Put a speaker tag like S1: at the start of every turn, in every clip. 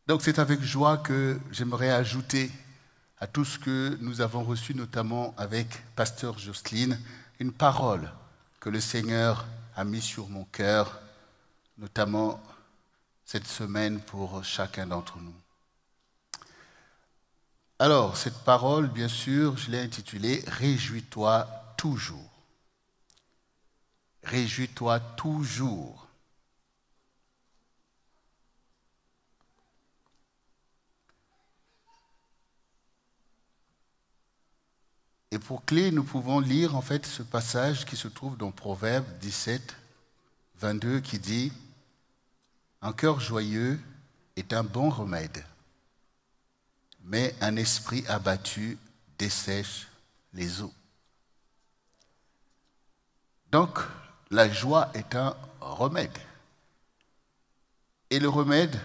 S1: Donc c'est avec joie que j'aimerais ajouter à tout ce que nous avons reçu, notamment avec Pasteur Jocelyne, une parole que le Seigneur a mise sur mon cœur, notamment cette semaine pour chacun d'entre nous. Alors, cette parole, bien sûr, je l'ai intitulée « Réjouis-toi toujours ». Réjouis-toi toujours. Et pour clé, nous pouvons lire en fait ce passage qui se trouve dans Proverbe 17, 22, qui dit « Un cœur joyeux est un bon remède, mais un esprit abattu dessèche les eaux. » Donc, la joie est un remède. Et le remède,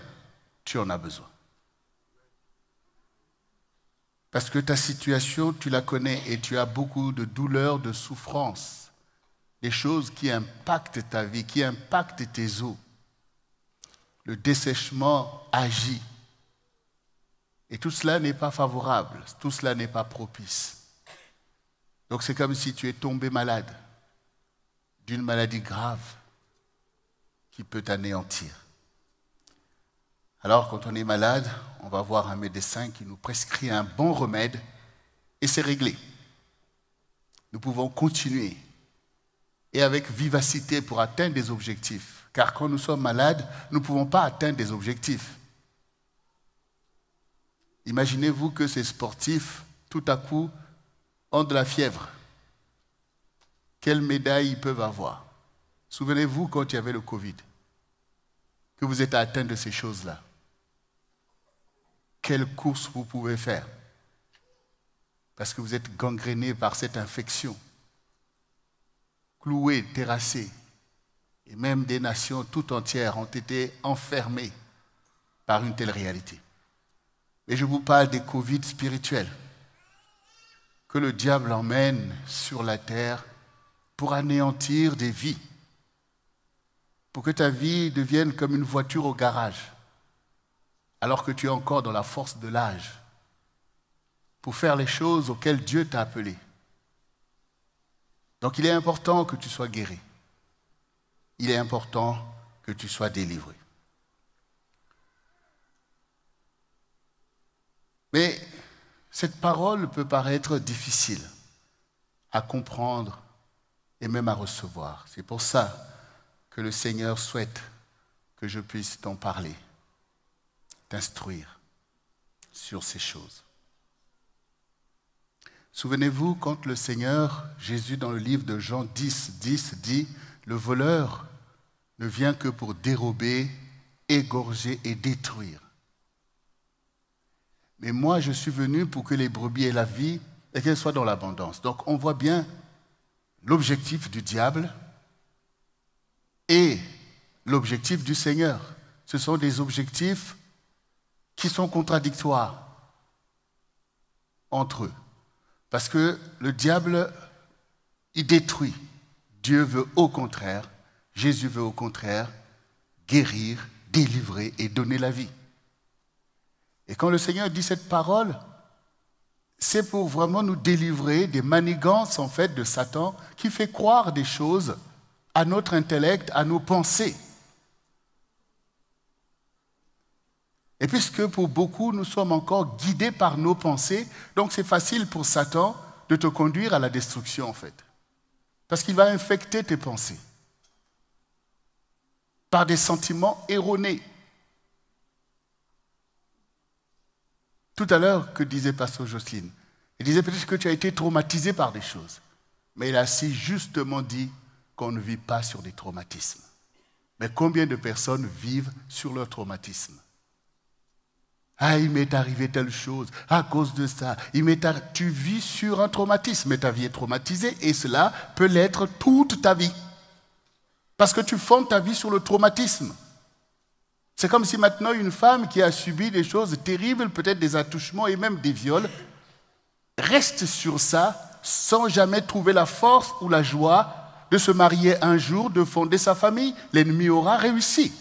S1: tu en as besoin. Parce que ta situation, tu la connais et tu as beaucoup de douleurs, de souffrances, des choses qui impactent ta vie, qui impactent tes os. Le dessèchement agit. Et tout cela n'est pas favorable, tout cela n'est pas propice. Donc c'est comme si tu es tombé malade d'une maladie grave qui peut t'anéantir. Alors, quand on est malade, on va voir un médecin qui nous prescrit un bon remède et c'est réglé. Nous pouvons continuer et avec vivacité pour atteindre des objectifs. Car quand nous sommes malades, nous ne pouvons pas atteindre des objectifs. Imaginez-vous que ces sportifs, tout à coup, ont de la fièvre. Quelle médaille ils peuvent avoir? Souvenez-vous quand il y avait le Covid, que vous êtes atteint de ces choses-là. Quelle course vous pouvez faire? Parce que vous êtes gangréné par cette infection, cloué, terrassé. Et même des nations tout entières ont été enfermées par une telle réalité. Et je vous parle des Covid spirituels que le diable emmène sur la terre pour anéantir des vies, pour que ta vie devienne comme une voiture au garage, alors que tu es encore dans la force de l'âge, pour faire les choses auxquelles Dieu t'a appelé. Donc il est important que tu sois guéri. Il est important que tu sois délivré. Mais cette parole peut paraître difficile à comprendre et même à recevoir. C'est pour ça que le Seigneur souhaite que je puisse t'en parler, t'instruire sur ces choses. Souvenez-vous quand le Seigneur, Jésus dans le livre de Jean 10, 10 dit « Le voleur ne vient que pour dérober, égorger et détruire. Mais moi, je suis venu pour que les brebis aient la vie et qu'elles soient dans l'abondance. » Donc on voit bien l'objectif du diable et l'objectif du Seigneur. Ce sont des objectifs qui sont contradictoires entre eux. Parce que le diable, il détruit. Dieu veut au contraire, Jésus veut au contraire, guérir, délivrer et donner la vie. Et quand le Seigneur dit cette parole, c'est pour vraiment nous délivrer des manigances en fait de Satan qui fait croire des choses à notre intellect, à nos pensées. Et puisque pour beaucoup, nous sommes encore guidés par nos pensées, donc c'est facile pour Satan de te conduire à la destruction en fait. Parce qu'il va infecter tes pensées par des sentiments erronés. Tout à l'heure, que disait Pasteur Jocelyne? Il disait peut-être que tu as été traumatisé par des choses. Mais il a si justement dit qu'on ne vit pas sur des traumatismes. Mais combien de personnes vivent sur leur traumatisme? Ah, il m'est arrivé telle chose, à cause de ça. Tu vis sur un traumatisme, mais ta vie est traumatisée et cela peut l'être toute ta vie. Parce que tu fondes ta vie sur le traumatisme. C'est comme si maintenant une femme qui a subi des choses terribles, peut-être des attouchements et même des viols, reste sur ça sans jamais trouver la force ou la joie de se marier un jour, de fonder sa famille. L'ennemi aura réussi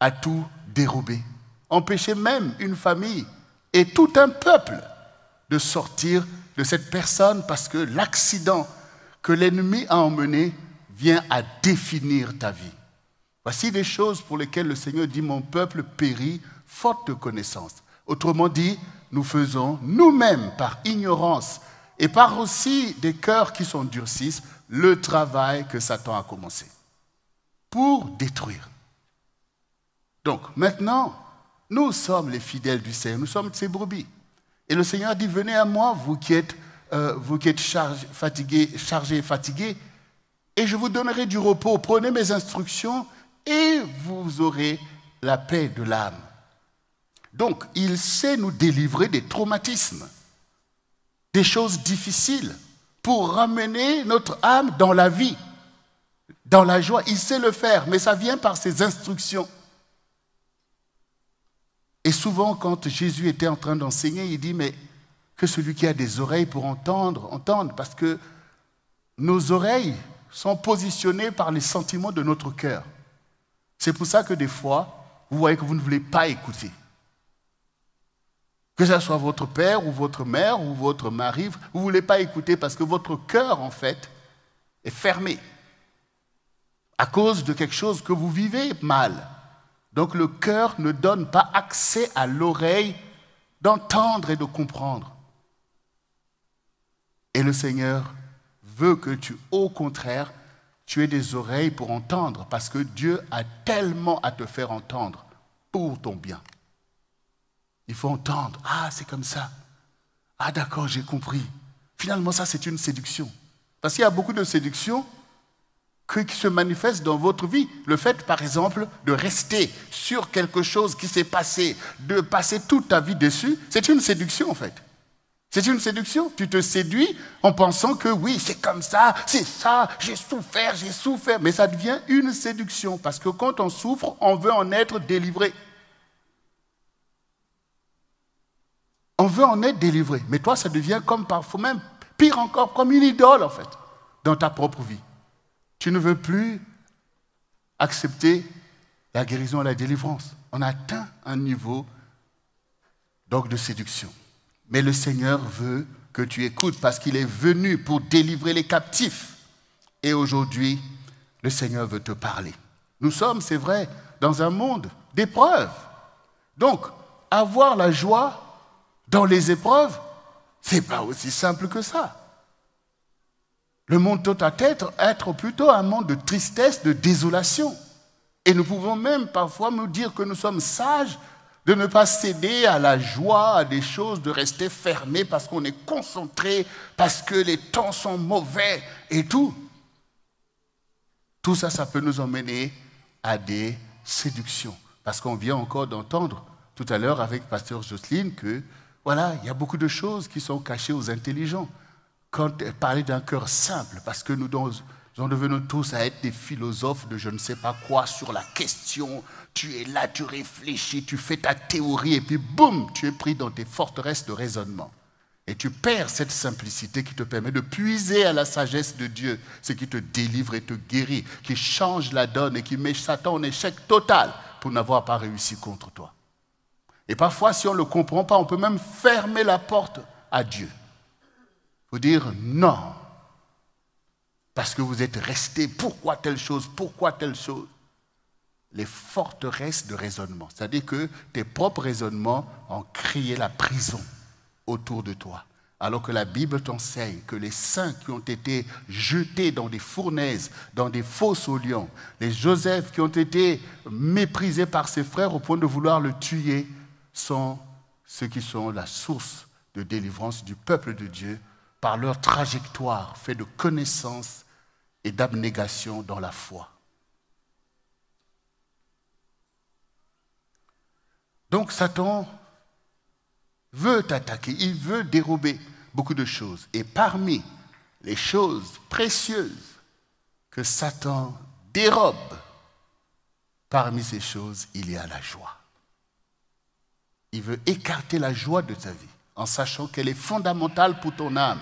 S1: à tout dérober, empêcher même une famille et tout un peuple de sortir de cette personne parce que l'accident que l'ennemi a emmené vient à définir ta vie. Voici des choses pour lesquelles le Seigneur dit « Mon peuple périt faute de connaissance ». Autrement dit, nous faisons nous-mêmes par ignorance et par aussi des cœurs qui s'endurcissent le travail que Satan a commencé pour détruire. Donc maintenant, nous sommes les fidèles du Seigneur, nous sommes ses brebis. Et le Seigneur dit, venez à moi, vous qui êtes chargés et fatigués, et je vous donnerai du repos. Prenez mes instructions et vous aurez la paix de l'âme. Donc, il sait nous délivrer des traumatismes, des choses difficiles, pour ramener notre âme dans la vie, dans la joie. Il sait le faire, mais ça vient par ses instructions. Et souvent, quand Jésus était en train d'enseigner, il dit, mais que celui qui a des oreilles pour entendre, entende, parce que nos oreilles sont positionnées par les sentiments de notre cœur. C'est pour ça que des fois, vous voyez que vous ne voulez pas écouter. Que ce soit votre père ou votre mère ou votre mari, vous ne voulez pas écouter parce que votre cœur, en fait, est fermé à cause de quelque chose que vous vivez mal. Donc le cœur ne donne pas accès à l'oreille d'entendre et de comprendre. Et le Seigneur veut que tu, au contraire, tu aies des oreilles pour entendre parce que Dieu a tellement à te faire entendre pour ton bien. Il faut entendre. Ah, c'est comme ça. Ah, d'accord, j'ai compris. Finalement, ça, c'est une séduction. Parce qu'il y a beaucoup de séductions qui se manifestent dans votre vie. Le fait, par exemple, de rester sur quelque chose qui s'est passé, de passer toute ta vie dessus, c'est une séduction, en fait. C'est une séduction. Tu te séduis en pensant que oui, c'est comme ça, c'est ça, j'ai souffert. Mais ça devient une séduction. Parce que quand on souffre, on veut en être délivré. On veut en être délivré. Mais toi, ça devient comme parfois même, pire encore, comme une idole, en fait, dans ta propre vie. Tu ne veux plus accepter la guérison et la délivrance. On a atteint un niveau donc de séduction. Mais le Seigneur veut que tu écoutes parce qu'il est venu pour délivrer les captifs. Et aujourd'hui, le Seigneur veut te parler. Nous sommes, c'est vrai, dans un monde d'épreuves. Donc, avoir la joie dans les épreuves, ce n'est pas aussi simple que ça. Le monde doit être plutôt un monde de tristesse, de désolation. Et nous pouvons même parfois nous dire que nous sommes sages de ne pas céder à la joie, à des choses, de rester fermés parce qu'on est concentré, parce que les temps sont mauvais et tout. Tout ça, ça peut nous emmener à des séductions. Parce qu'on vient encore d'entendre tout à l'heure avec Pasteur Jocelyne que, voilà, il y a beaucoup de choses qui sont cachées aux intelligents. Quand elle parlait d'un cœur simple, parce que nous en devenons tous à être des philosophes de je ne sais pas quoi sur la question. Tu es là, tu réfléchis, tu fais ta théorie et puis boum, tu es pris dans tes forteresses de raisonnement. Et tu perds cette simplicité qui te permet de puiser à la sagesse de Dieu, ce qui te délivre et te guérit, qui change la donne et qui met Satan en échec total pour n'avoir pas réussi contre toi. Et parfois, si on ne le comprend pas, on peut même fermer la porte à Dieu. Il faut dire non. Parce que vous êtes resté, pourquoi telle chose, pourquoi telle chose? Les forteresses de raisonnement. C'est-à-dire que tes propres raisonnements ont créé la prison autour de toi. Alors que la Bible t'enseigne que les saints qui ont été jetés dans des fournaises, dans des fosses aux lions, les Joseph qui ont été méprisés par ses frères au point de vouloir le tuer, sont ceux qui sont la source de délivrance du peuple de Dieu par leur trajectoire faite de connaissance et d'abnégation dans la foi. Donc Satan veut t'attaquer, il veut dérober beaucoup de choses. Et parmi les choses précieuses que Satan dérobe, parmi ces choses, il y a la joie. Il veut écarter la joie de ta vie en sachant qu'elle est fondamentale pour ton âme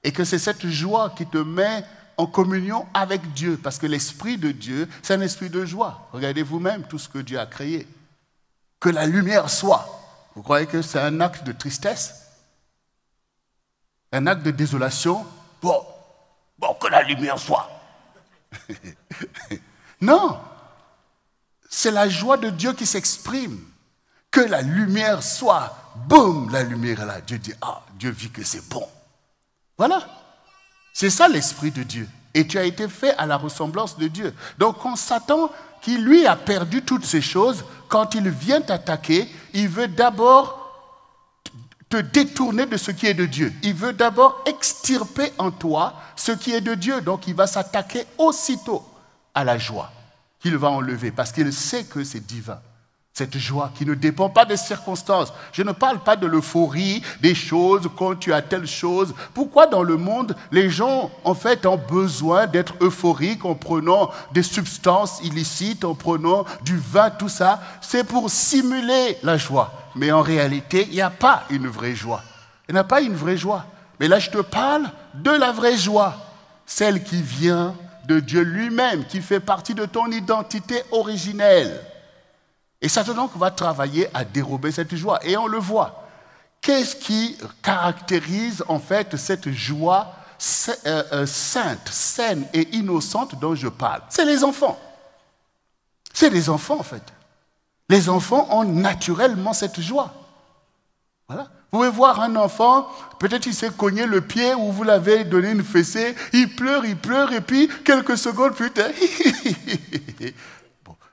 S1: et que c'est cette joie qui te met en communion avec Dieu parce que l'esprit de Dieu, c'est un esprit de joie. Regardez vous-même tout ce que Dieu a créé. que la lumière soit. Vous croyez que c'est un acte de tristesse? Un acte de désolation? Bon, que la lumière soit. Non, c'est la joie de Dieu qui s'exprime. Que la lumière soit. Boum, la lumière est là. Dieu dit, Dieu vit que c'est bon. Voilà. C'est ça l'esprit de Dieu. Et tu as été fait à la ressemblance de Dieu. Donc quand Satan, qui lui a perdu toutes ces choses, quand il vient t'attaquer, il veut d'abord te détourner de ce qui est de Dieu. Il veut d'abord extirper en toi ce qui est de Dieu. Donc il va s'attaquer aussitôt à la joie qu'il va enlever parce qu'il sait que c'est divin. Cette joie qui ne dépend pas des circonstances. Je ne parle pas de l'euphorie, des choses, quand tu as telle chose. Pourquoi dans le monde, les gens, en fait, ont besoin d'être euphoriques en prenant des substances illicites, en prenant du vin, tout ça? C'est pour simuler la joie. Mais en réalité, il n'y a pas une vraie joie. Il n'y a pas une vraie joie. Mais là, je te parle de la vraie joie. Celle qui vient de Dieu lui-même, qui fait partie de ton identité originelle. Et Satan donc va travailler à dérober cette joie. Et on le voit. Qu'est-ce qui caractérise en fait cette joie sainte, saine et innocente dont je parle? C'est les enfants. C'est les enfants en fait. Les enfants ont naturellement cette joie. Voilà. Vous pouvez voir un enfant, peut-être il s'est cogné le pied ou vous l'avez donné une fessée, il pleure, et puis quelques secondes plus tard,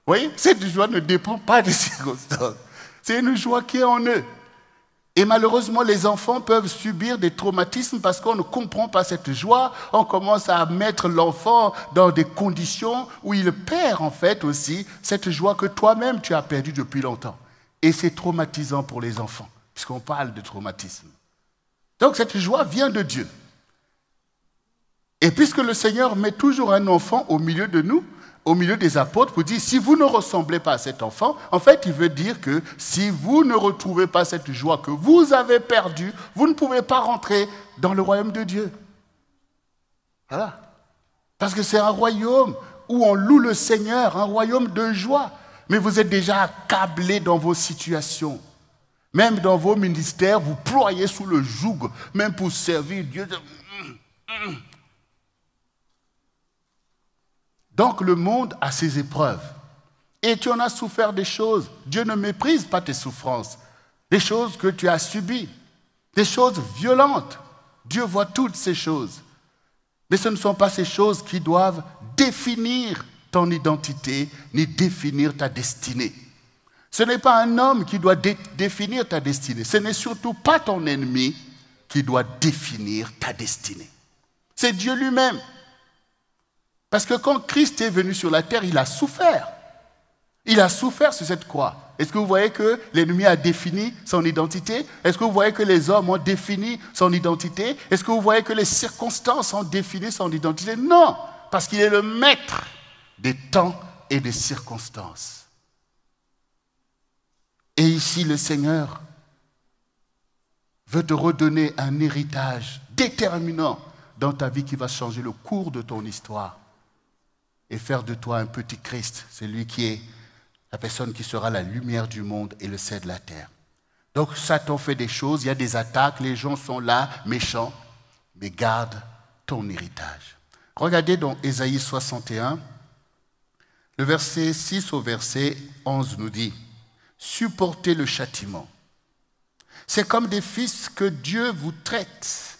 S1: vous voyez, cette joie ne dépend pas des circonstances. C'est une joie qui est en eux. Et malheureusement, les enfants peuvent subir des traumatismes parce qu'on ne comprend pas cette joie. On commence à mettre l'enfant dans des conditions où il perd en fait aussi cette joie que toi-même tu as perdue depuis longtemps. Et c'est traumatisant pour les enfants, puisqu'on parle de traumatisme. Donc cette joie vient de Dieu. Et puisque le Seigneur met toujours un enfant au milieu de nous, au milieu des apôtres, pour dire, si vous ne ressemblez pas à cet enfant, en fait, il veut dire que si vous ne retrouvez pas cette joie que vous avez perdue, vous ne pouvez pas rentrer dans le royaume de Dieu. Voilà. Parce que c'est un royaume où on loue le Seigneur, un royaume de joie. Mais vous êtes déjà accablés dans vos situations. Même dans vos ministères, vous ployez sous le joug, même pour servir Dieu. Donc le monde a ses épreuves. Et tu en as souffert des choses. Dieu ne méprise pas tes souffrances. Des choses que tu as subies. Des choses violentes. Dieu voit toutes ces choses. Mais ce ne sont pas ces choses qui doivent définir ton identité, ni définir ta destinée. Ce n'est pas un homme qui doit définir ta destinée. Ce n'est surtout pas ton ennemi qui doit définir ta destinée. C'est Dieu lui-même. Parce que quand Christ est venu sur la terre, il a souffert. Il a souffert sur cette croix. Est-ce que vous voyez que l'ennemi a défini son identité? Est-ce que vous voyez que les hommes ont défini son identité? Est-ce que vous voyez que les circonstances ont défini son identité? Non, parce qu'il est le maître des temps et des circonstances. Et ici, le Seigneur veut te redonner un héritage déterminant dans ta vie qui va changer le cours de ton histoire et faire de toi un petit Christ, celui qui est la personne qui sera la lumière du monde et le sel de la terre. Donc Satan fait des choses, il y a des attaques, les gens sont là, méchants, mais garde ton héritage. Regardez dans Ésaïe 61, le verset 6 au verset 11 nous dit « Supportez le châtiment. C'est comme des fils que Dieu vous traite.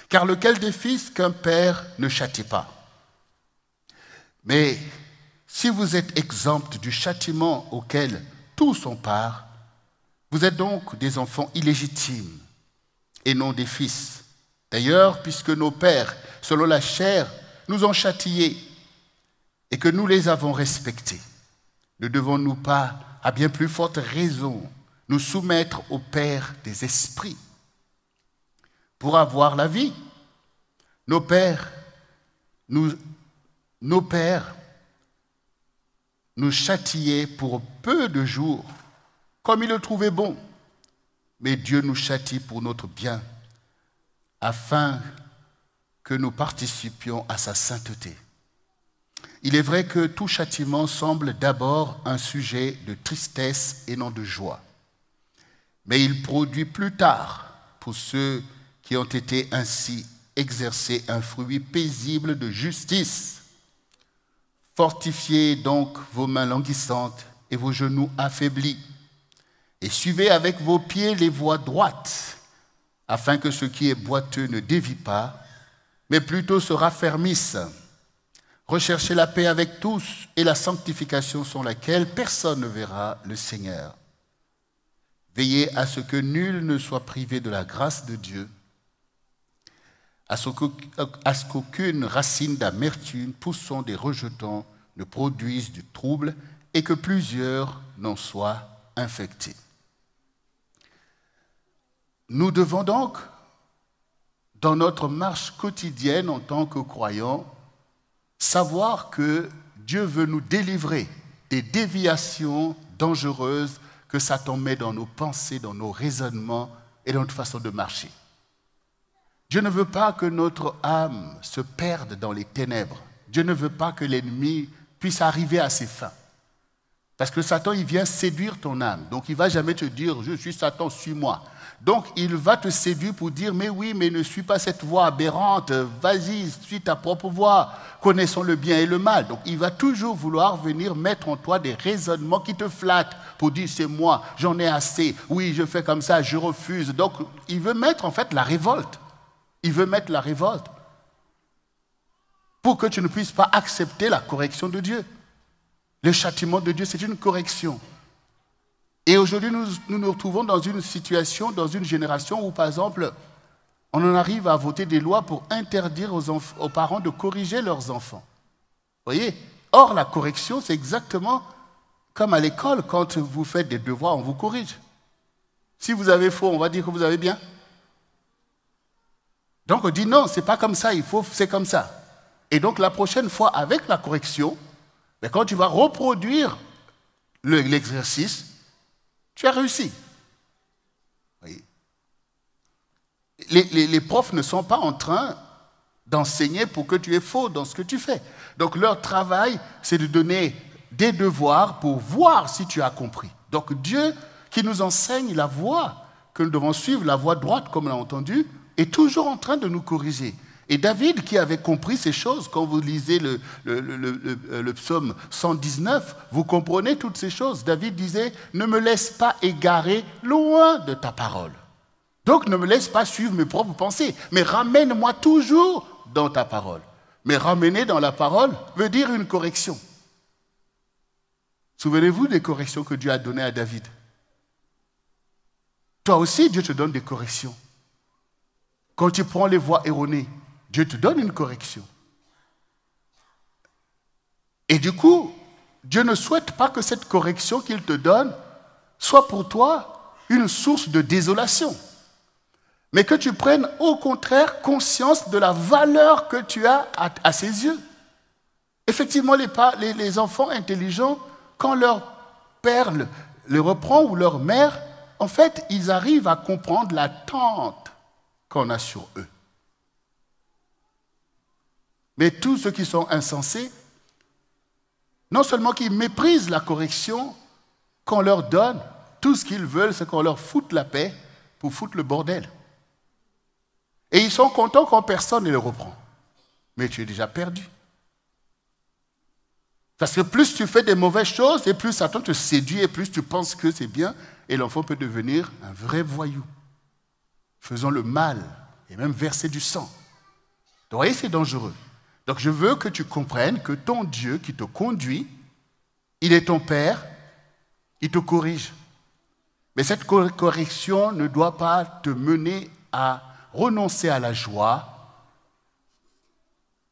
S1: Car lequel des fils qu'un père ne châtie pas? Mais si vous êtes exempts du châtiment auquel tous ont part, vous êtes donc des enfants illégitimes et non des fils. D'ailleurs, puisque nos pères, selon la chair, nous ont châtiés et que nous les avons respectés, ne devons-nous pas, à bien plus forte raison, nous soumettre au Père des esprits pour avoir la vie? Nos pères nous châtiaient pour peu de jours, comme ils le trouvaient bon. Mais Dieu nous châtie pour notre bien, afin que nous participions à sa sainteté. il est vrai que tout châtiment semble d'abord un sujet de tristesse et non de joie. Mais il produit plus tard, pour ceux qui ont été ainsi exercés, un fruit paisible de justice. Fortifiez donc vos mains languissantes et vos genoux affaiblis, et suivez avec vos pieds les voies droites, afin que ce qui est boiteux ne dévie pas, mais plutôt se raffermisse. Recherchez la paix avec tous et la sanctification sans laquelle personne ne verra le Seigneur. Veillez à ce que nul ne soit privé de la grâce de Dieu, à ce qu'aucune racine d'amertume poussant des rejetons ne produise du trouble et que plusieurs n'en soient infectés. Nous devons donc, dans notre marche quotidienne en tant que croyants, savoir que Dieu veut nous délivrer des déviations dangereuses que Satan met dans nos pensées, dans nos raisonnements et dans notre façon de marcher. Dieu ne veut pas que notre âme se perde dans les ténèbres. Dieu ne veut pas que l'ennemi puisse arriver à ses fins. Parce que Satan, il vient séduire ton âme. Donc, il ne va jamais te dire, je suis Satan, suis-moi. Donc, il va te séduire pour dire, mais oui, mais ne suis pas cette voie aberrante. Vas-y, suis ta propre voie. Connaissons le bien et le mal. Donc, il va toujours vouloir venir mettre en toi des raisonnements qui te flattent pour dire, c'est moi, j'en ai assez. Oui, je fais comme ça, je refuse. Donc, il veut mettre en fait la révolte. Il veut mettre la révolte pour que tu ne puisses pas accepter la correction de Dieu. Le châtiment de Dieu, c'est une correction. Et aujourd'hui, nous retrouvons dans une situation, dans une génération où, par exemple, on en arrive à voter des lois pour interdire aux parents de corriger leurs enfants. Vous voyez? Or, la correction, c'est exactement comme à l'école, quand vous faites des devoirs, on vous corrige. Si vous avez faux, on va dire que vous avez bien. Donc, on dit non, c'est pas comme ça, c'est comme ça. Et donc, la prochaine fois, avec la correction, mais quand tu vas reproduire l'exercice, tu as réussi. Oui. Les profs ne sont pas en train d'enseigner pour que tu aies faux dans ce que tu fais. Donc leur travail, c'est de donner des devoirs pour voir si tu as compris. Donc Dieu qui nous enseigne la voie que nous devons suivre, la voie droite comme on l'a entendu, est toujours en train de nous corriger. Et David, qui avait compris ces choses, quand vous lisez le psaume 119, vous comprenez toutes ces choses. David disait, ne me laisse pas égarer loin de ta parole. Donc ne me laisse pas suivre mes propres pensées, mais ramène-moi toujours dans ta parole. Mais ramener dans la parole veut dire une correction. Souvenez-vous des corrections que Dieu a données à David. Toi aussi, Dieu te donne des corrections. Quand tu prends les voies erronées, Dieu te donne une correction. Et du coup, Dieu ne souhaite pas que cette correction qu'il te donne soit pour toi une source de désolation. Mais que tu prennes au contraire conscience de la valeur que tu as à ses yeux. Effectivement, les enfants intelligents, quand leur père les reprend ou leur mère, en fait, ils arrivent à comprendre l'attente qu'on a sur eux. Mais tous ceux qui sont insensés, non seulement qu'ils méprisent la correction qu'on leur donne, tout ce qu'ils veulent, c'est qu'on leur foute la paix pour foutre le bordel. Et ils sont contents quand personne ne les reprend. Mais tu es déjà perdu. Parce que plus tu fais des mauvaises choses, et plus Satan te séduit, et plus tu penses que c'est bien, et l'enfant peut devenir un vrai voyou, faisant le mal, et même verser du sang. Donc, vous voyez, c'est dangereux. Donc je veux que tu comprennes que ton Dieu qui te conduit, il est ton Père, il te corrige. Mais cette correction ne doit pas te mener à renoncer à la joie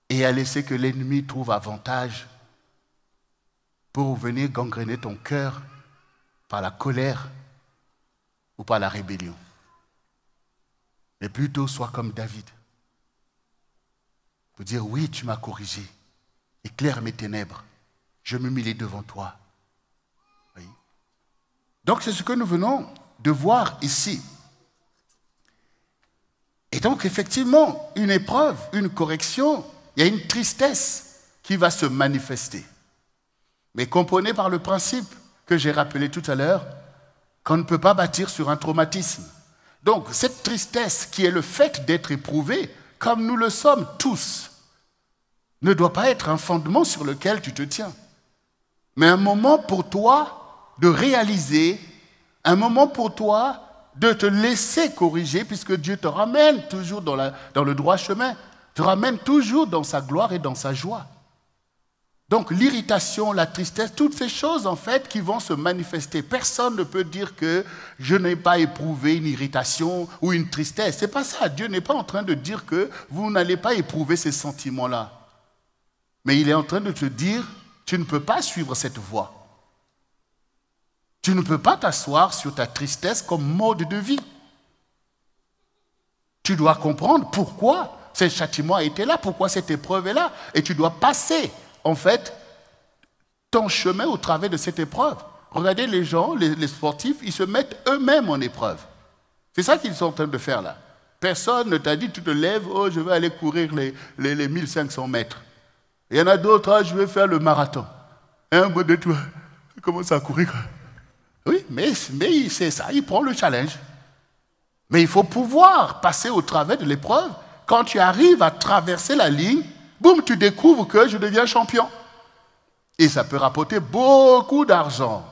S1: et à laisser que l'ennemi trouve avantage pour venir gangréner ton cœur par la colère ou par la rébellion. Mais plutôt sois comme David. Pour dire, oui, tu m'as corrigé, éclaire mes ténèbres, je m'humilie devant toi. Oui. Donc c'est ce que nous venons de voir ici. Et donc effectivement, une épreuve, une correction, il y a une tristesse qui va se manifester. Mais comprenez par le principe que j'ai rappelé tout à l'heure qu'on ne peut pas bâtir sur un traumatisme. Donc, cette tristesse qui est le fait d'être éprouvé, comme nous le sommes tous, ne doit pas être un fondement sur lequel tu te tiens. Mais un moment pour toi de réaliser, un moment pour toi de te laisser corriger, puisque Dieu te ramène toujours dans le droit chemin, te ramène toujours dans sa gloire et dans sa joie. Donc l'irritation, la tristesse, toutes ces choses en fait qui vont se manifester. Personne ne peut dire que je n'ai pas éprouvé une irritation ou une tristesse. C'est pas ça. Dieu n'est pas en train de dire que vous n'allez pas éprouver ces sentiments-là. Mais il est en train de te dire, tu ne peux pas suivre cette voie. Tu ne peux pas t'asseoir sur ta tristesse comme mode de vie. Tu dois comprendre pourquoi ce châtiment a été là, pourquoi cette épreuve est là. Et tu dois passer, en fait, ton chemin au travers de cette épreuve. Regardez les gens, les sportifs, ils se mettent eux-mêmes en épreuve. C'est ça qu'ils sont en train de faire là. Personne ne t'a dit, tu te lèves, oh, je vais aller courir les 1500 mètres. Il y en a d'autres, ah, je vais faire le marathon. Et un bout de toi, il commence à courir. Oui, mais c'est ça, il prend le challenge. Mais il faut pouvoir passer au travers de l'épreuve. Quand tu arrives à traverser la ligne, boum, tu découvres que je deviens champion. Et ça peut rapporter beaucoup d'argent.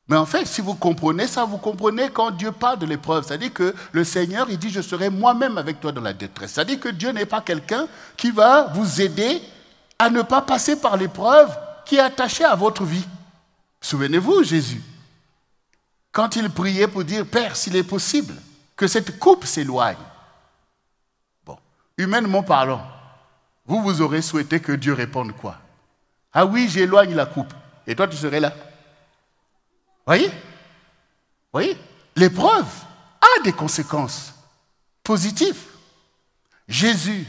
S1: Mais en fait, si vous comprenez ça, vous comprenez quand Dieu parle de l'épreuve. C'est-à-dire que le Seigneur, il dit, je serai moi-même avec toi dans la détresse. C'est-à-dire que Dieu n'est pas quelqu'un qui va vous aider à ne pas passer par l'épreuve qui est attachée à votre vie. Souvenez-vous, Jésus, quand il priait pour dire, Père, s'il est possible, que cette coupe s'éloigne. Bon, humainement parlant, vous aurez souhaité que Dieu réponde quoi? Ah oui, j'éloigne la coupe. Et toi, tu serais là. Voyez? Voyez? L'épreuve a des conséquences positives. Jésus,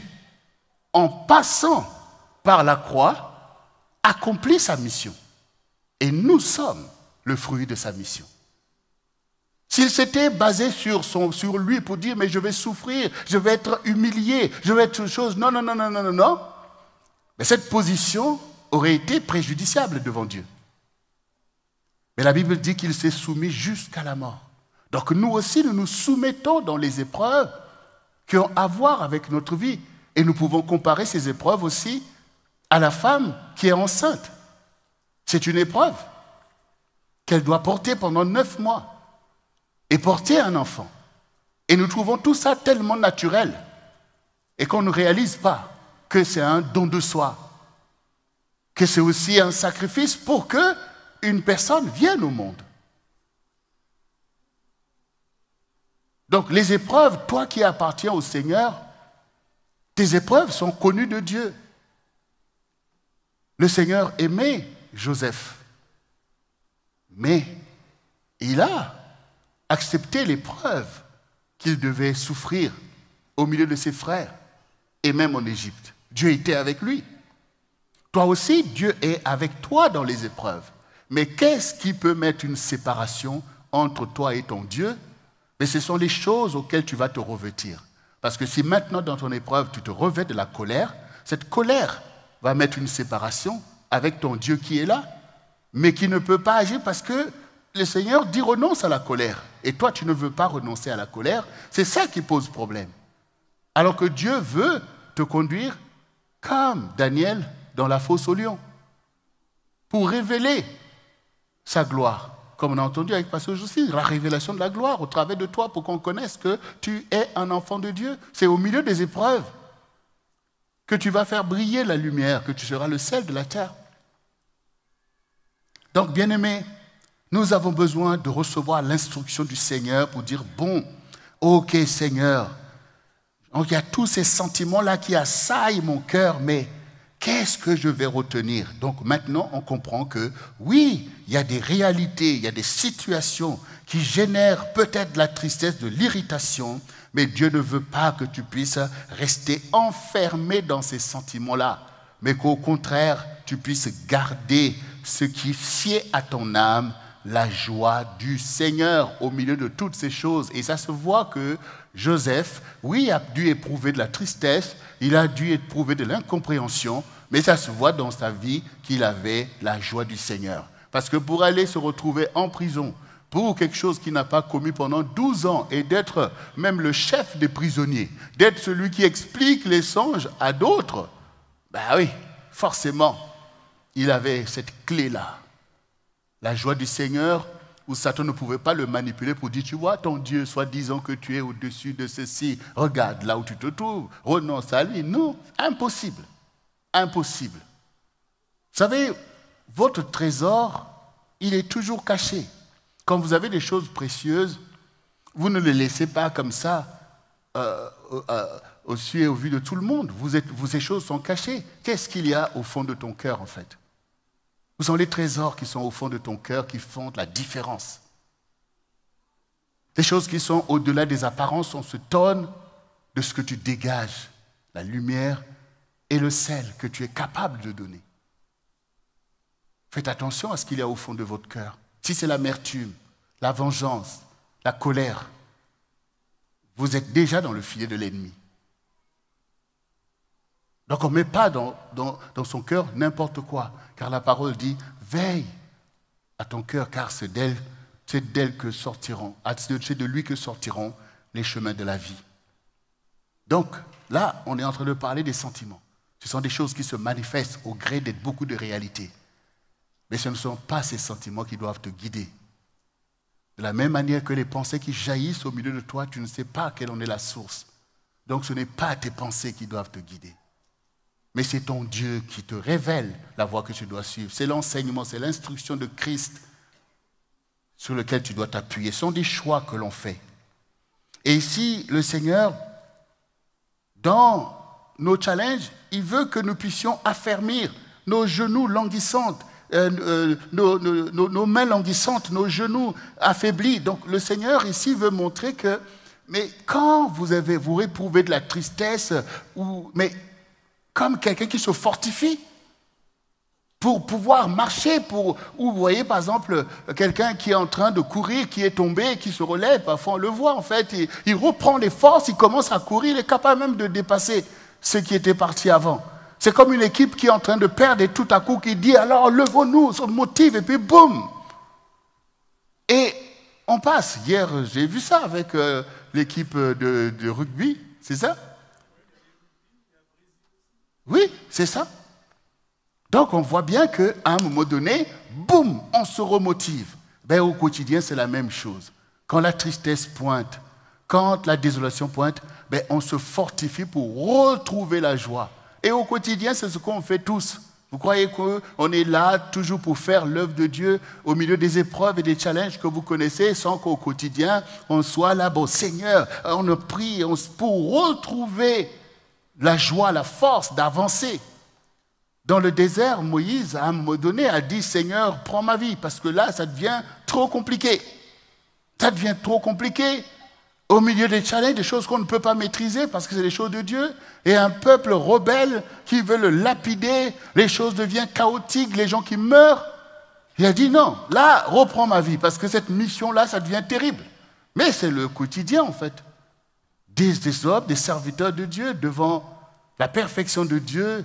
S1: en passant par la croix, accomplit sa mission. Et nous sommes le fruit de sa mission. S'il s'était basé sur lui pour dire, mais je vais souffrir, je vais être humilié, je vais être chose, non. Mais cette position aurait été préjudiciable devant Dieu. Mais la Bible dit qu'il s'est soumis jusqu'à la mort. Donc nous aussi, nous nous soumettons dans les épreuves qui ont à voir avec notre vie. Et nous pouvons comparer ces épreuves aussi à la femme qui est enceinte. C'est une épreuve qu'elle doit porter pendant 9 mois et porter un enfant. Et nous trouvons tout ça tellement naturel et qu'on ne réalise pas que c'est un don de soi, que c'est aussi un sacrifice pour que une personne vienne au monde. Donc les épreuves, toi qui appartiens au Seigneur, tes épreuves sont connues de Dieu. Le Seigneur aimait Joseph, mais il a accepté l'épreuve qu'il devait souffrir au milieu de ses frères et même en Égypte. Dieu était avec lui. Toi aussi, Dieu est avec toi dans les épreuves. Mais qu'est-ce qui peut mettre une séparation entre toi et ton Dieu? Mais ce sont les choses auxquelles tu vas te revêtir. Parce que si maintenant dans ton épreuve tu te revêts de la colère, cette colère va mettre une séparation avec ton Dieu qui est là, mais qui ne peut pas agir parce que le Seigneur dit renonce à la colère. Et toi tu ne veux pas renoncer à la colère, c'est ça qui pose problème. Alors que Dieu veut te conduire comme Daniel dans la fosse aux lions, pour révéler sa gloire. Comme on a entendu avec Pasteur Joseph, la révélation de la gloire au travers de toi pour qu'on connaisse que tu es un enfant de Dieu. C'est au milieu des épreuves que tu vas faire briller la lumière, que tu seras le sel de la terre. Donc, bien-aimés, nous avons besoin de recevoir l'instruction du Seigneur pour dire, bon, ok Seigneur, donc il y a tous ces sentiments-là qui assaillent mon cœur, mais qu'est-ce que je vais retenir? Donc maintenant, on comprend que oui, il y a des réalités, il y a des situations qui génèrent peut-être de la tristesse, de l'irritation, mais Dieu ne veut pas que tu puisses rester enfermé dans ces sentiments-là, mais qu'au contraire, tu puisses garder ce qui sied à ton âme la joie du Seigneur au milieu de toutes ces choses. Et ça se voit que Joseph, oui, a dû éprouver de la tristesse, il a dû éprouver de l'incompréhension, mais ça se voit dans sa vie qu'il avait la joie du Seigneur. Parce que pour aller se retrouver en prison, pour quelque chose qu'il n'a pas commis pendant 12 ans, et d'être même le chef des prisonniers, d'être celui qui explique les songes à d'autres, ben oui, forcément, il avait cette clé-là. La joie du Seigneur, où Satan ne pouvait pas le manipuler pour dire, tu vois, ton Dieu, soi-disant que tu es au-dessus de ceci, regarde là où tu te trouves, renonce à lui. Non, impossible. Impossible. Vous savez, votre trésor, il est toujours caché. Quand vous avez des choses précieuses, vous ne les laissez pas comme ça au su et au vu de tout le monde. Ces choses sont cachées. Qu'est-ce qu'il y a au fond de ton cœur, en fait? Où sont les trésors qui sont au fond de ton cœur qui font la différence? Les choses qui sont au-delà des apparences, on se tonne de ce que tu dégages, la lumière et le sel que tu es capable de donner. Faites attention à ce qu'il y a au fond de votre cœur. Si c'est l'amertume, la vengeance, la colère, vous êtes déjà dans le filet de l'ennemi. Donc on ne met pas dans son cœur n'importe quoi, car la parole dit « Veille à ton cœur, car c'est d'elle que sortiront, c'est de lui que sortiront les chemins de la vie. » Donc là, on est en train de parler des sentiments. Ce sont des choses qui se manifestent au gré de beaucoup de réalités. Mais ce ne sont pas ces sentiments qui doivent te guider. De la même manière que les pensées qui jaillissent au milieu de toi, tu ne sais pas quelle en est la source. Donc ce n'est pas tes pensées qui doivent te guider. Mais c'est ton Dieu qui te révèle la voie que tu dois suivre. C'est l'enseignement, c'est l'instruction de Christ sur lequel tu dois t'appuyer. Ce sont des choix que l'on fait. Et ici, le Seigneur, dans nos challenges, il veut que nous puissions affermir nos genoux languissantes, nos mains languissantes, nos genoux affaiblis. Donc le Seigneur ici veut montrer que, mais quand vous éprouvez de la tristesse, mais comme quelqu'un qui se fortifie pour pouvoir marcher, ou vous voyez par exemple quelqu'un qui est en train de courir, qui est tombé, qui se relève, parfois on le voit en fait, il reprend les forces, il commence à courir, il est capable même de dépasser ceux qui étaient partis avant. C'est comme une équipe qui est en train de perdre et tout à coup qui dit alors levons-nous, on se motive et puis boum. Et on passe. Hier j'ai vu ça avec l'équipe de rugby, c'est ça? Oui, c'est ça. Donc on voit bien qu'à un moment donné, boum, on se remotive. Ben, au quotidien, c'est la même chose. Quand la tristesse pointe, quand la désolation pointe, ben, on se fortifie pour retrouver la joie. Et au quotidien, c'est ce qu'on fait tous. Vous croyez qu'on est là toujours pour faire l'œuvre de Dieu au milieu des épreuves et des challenges que vous connaissez sans qu'au quotidien, on soit là, bon Seigneur, on prie pour retrouver la joie, la force d'avancer. Dans le désert, Moïse, à un moment donné, a dit « Seigneur, prends ma vie » parce que là, ça devient trop compliqué. Ça devient trop compliqué. Au milieu des challenges, des choses qu'on ne peut pas maîtriser parce que c'est des choses de Dieu. Et un peuple rebelle qui veut le lapider, les choses deviennent chaotiques, les gens qui meurent. Il a dit non, là, reprends ma vie parce que cette mission-là, ça devient terrible. Mais c'est le quotidien en fait. Des hommes, des serviteurs de Dieu devant la perfection de Dieu